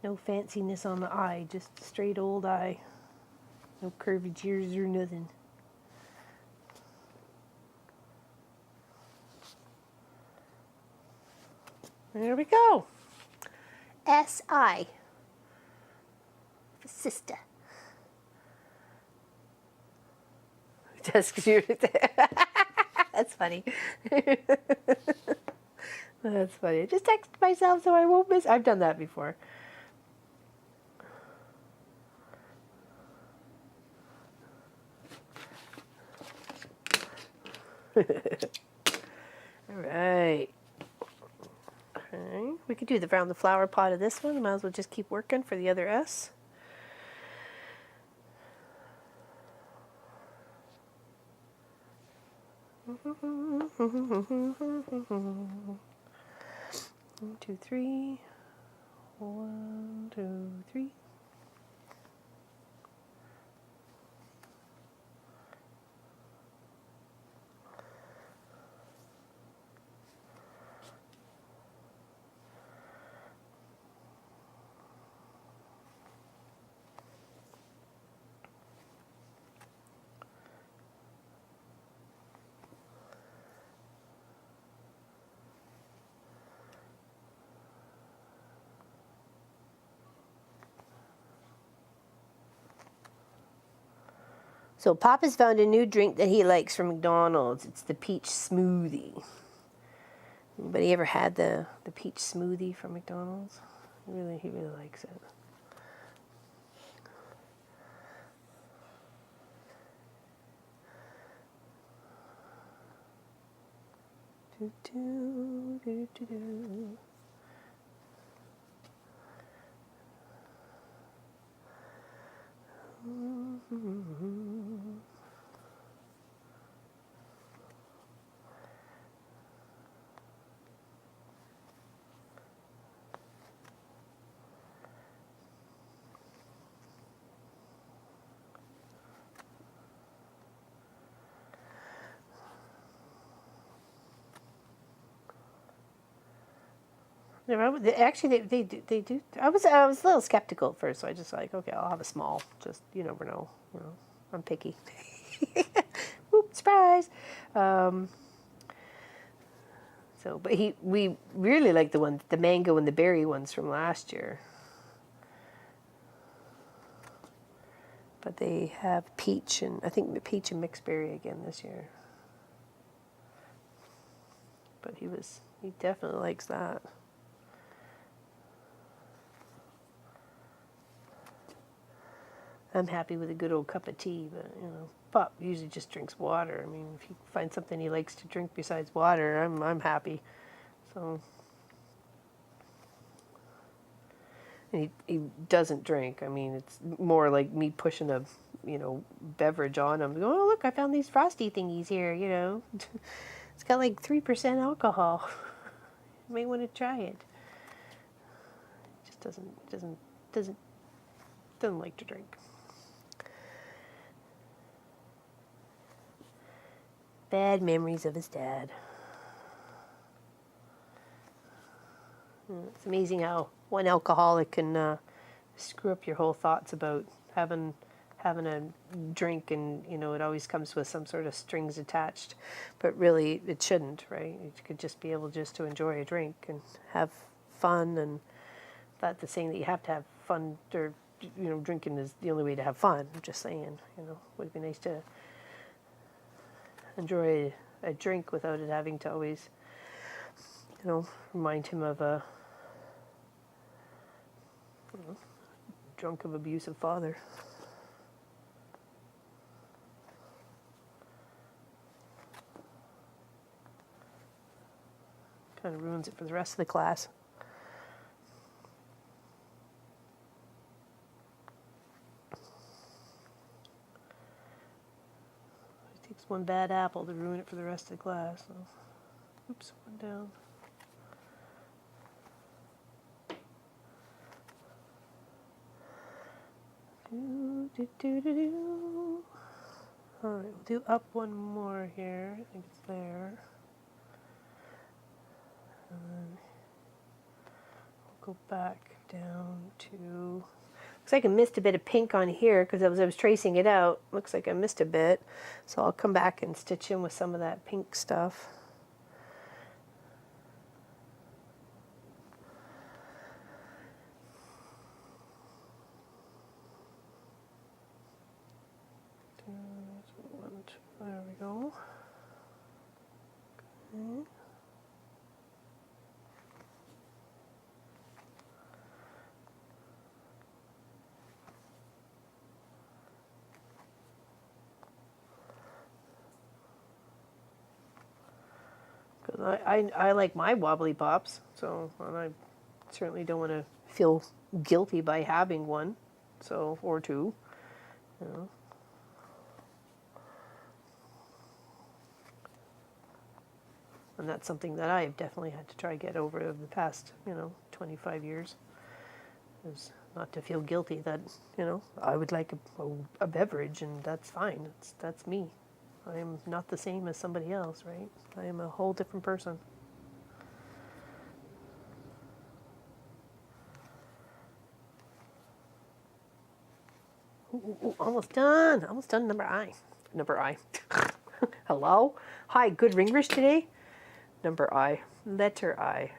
No fanciness on the eye, just a straight old eye. No curvatures or nothing. There we go. S-I. Sister. Just 'cause you're That's funny. That's funny. I just text myself so I won't miss. I've done that before. All right. Okay. We could do the round the flower pot of this one. Might as well just keep working for the other S. One, two, three. 1, 2, 3. So Papa's found a new drink that he likes from McDonald's. It's the peach smoothie. Anybody ever had the peach smoothie from McDonald's? He really likes it. Do, do, do, do, do. Actually, they do. I was a little skeptical at first, so I just like, okay, I'll have a small. Just you never know. I'm picky. Whoop! Surprise. But we really like the mango and the berry ones from last year. But they have peach and I think the peach and mixed berry again this year. But he definitely likes that. I'm happy with a good old cup of tea, but Pop usually just drinks water. I mean, if he finds something he likes to drink besides water, I'm happy. So, and he doesn't drink. I mean, it's more like me pushing a beverage on him. Oh, look, I found these frosty thingies here. It's got like 3% alcohol. You may want to try it. Just doesn't like to drink. Bad memories of his dad. It's amazing how one alcoholic can screw up your whole thoughts about having having a drink and, you know, it always comes with some sort of strings attached, but really it shouldn't, right? You could just be able just to enjoy a drink and have fun, and not the saying that you have to have fun, or, you know, drinking is the only way to have fun. I'm just saying, you know, it would be nice to enjoy a drink without it having to always, you know, remind him of a, you know, drunk of abusive father. Kind of ruins it for the rest of the class. It takes one bad apple to ruin it for the rest of the class. So. Oops, one down. All right, we'll do up one more here. I think it's there. And then we'll go back down to. Looks like I missed a bit of pink on here because as I was tracing it out, looks like I missed a bit. So I'll come back and stitch in with some of that pink stuff. There we go. Okay. Because I like my wobbly bops, so, and I certainly don't want to feel guilty by having one, so, or two, you know. And that's something that I've definitely had to try to get over the past, you know, 25 years, is not to feel guilty that, you know, I would like a beverage, and that's fine. That's me. I am not the same as somebody else, right? I am a whole different person. Ooh, almost done. Almost done. Number I. Number I. Hello? Hi, good ringers today? Number I. Letter I.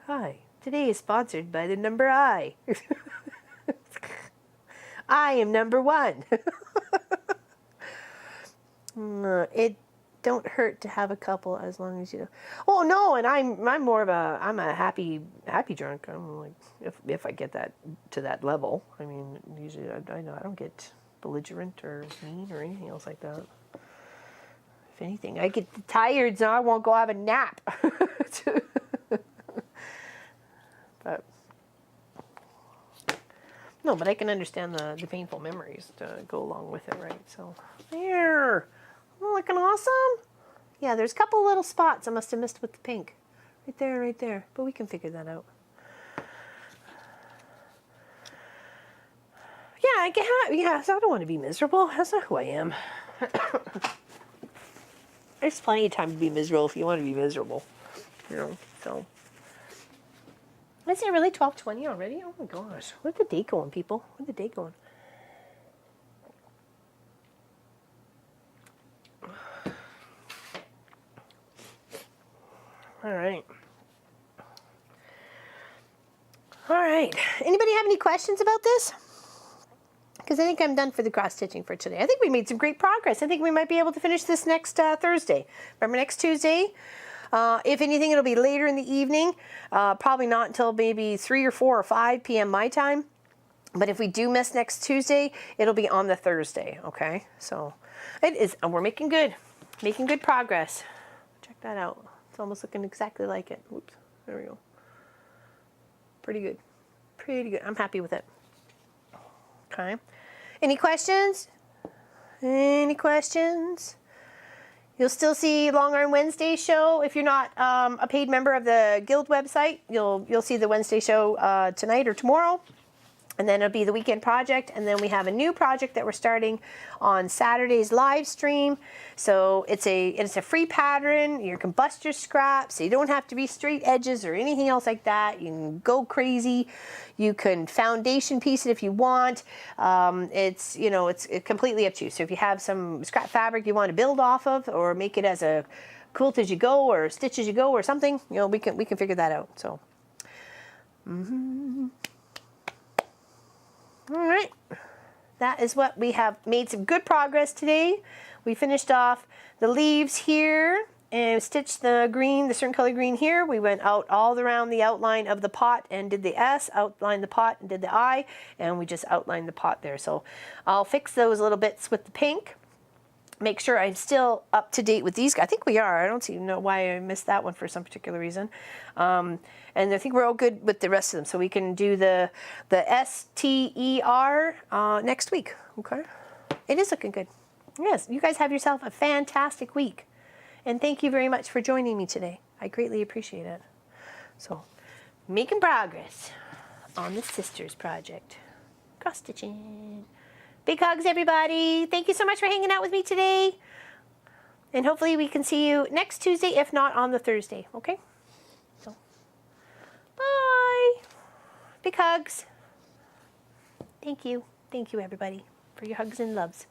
Hi. Today is sponsored by the number I. I am number one. It don't hurt to have a couple as long as you. Oh no, and I'm more of a happy drunk. I'm like if I get that to that level. I mean, usually I know I don't get belligerent or mean or anything else like that. If anything, I get tired, so I won't go have a nap. But no, but I can understand the painful memories to go along with it, right? So there, I'm looking awesome. Yeah, there's a couple little spots I must have missed with the pink, right there. But we can figure that out. Yeah, I get. Yeah, so I don't want to be miserable. That's not who I am. There's plenty of time to be miserable if you want to be miserable, you know. So, is it really 12:20 already? Oh my gosh, where'd the day going, people? Where'd the day going? All right. All right. Anybody have any questions about this? Because I think I'm done for the cross stitching for today. I think we made some great progress. I think we might be able to finish this next Thursday. Remember next Tuesday? If anything, it'll be later in the evening. Probably not until maybe 3 or 4 or 5 p.m. my time. But if we do miss next Tuesday, it'll be on the Thursday, okay? So it is, and we're making good progress. Check that out. It's almost looking exactly like it. Oops, there we go. Pretty good. I'm happy with it. Okay. Any questions? Any questions? You'll still see Long Arm Wednesday show. If you're not a paid member of the Guild website, you'll see the Wednesday show tonight or tomorrow. And then it'll be the weekend project, and then we have a new project that we're starting on Saturday's live stream. So it's a free pattern. You can bust your scraps. So you don't have to be straight edges or anything else like that. You can go crazy. You can foundation piece it if you want. It's completely up to you. So if you have some scrap fabric you want to build off of, or make it as a quilt as you go, or stitch as you go, or something, we can figure that out. So. All right, that is what we have made some good progress today. We finished off the leaves here and stitched the green, the certain color green here. We went out all around the outline of the pot and did the S, outlined the pot and did the I, and we just outlined the pot there. So I'll fix those little bits with the pink. Make sure I'm still up to date with these. I think we are. I don't see why I missed that one for some particular reason. And I think we're all good with the rest of them. So we can do the STER next week. Okay. It is looking good. Yes, you guys have yourself a fantastic week. And thank you very much for joining me today. I greatly appreciate it. So, making progress on the Sisters Project. Cross stitching. Big hugs, everybody. Thank you so much for hanging out with me today. And hopefully we can see you next Tuesday, if not on the Thursday, okay? So, bye. Big hugs. Thank you. Thank you, everybody, for your hugs and loves.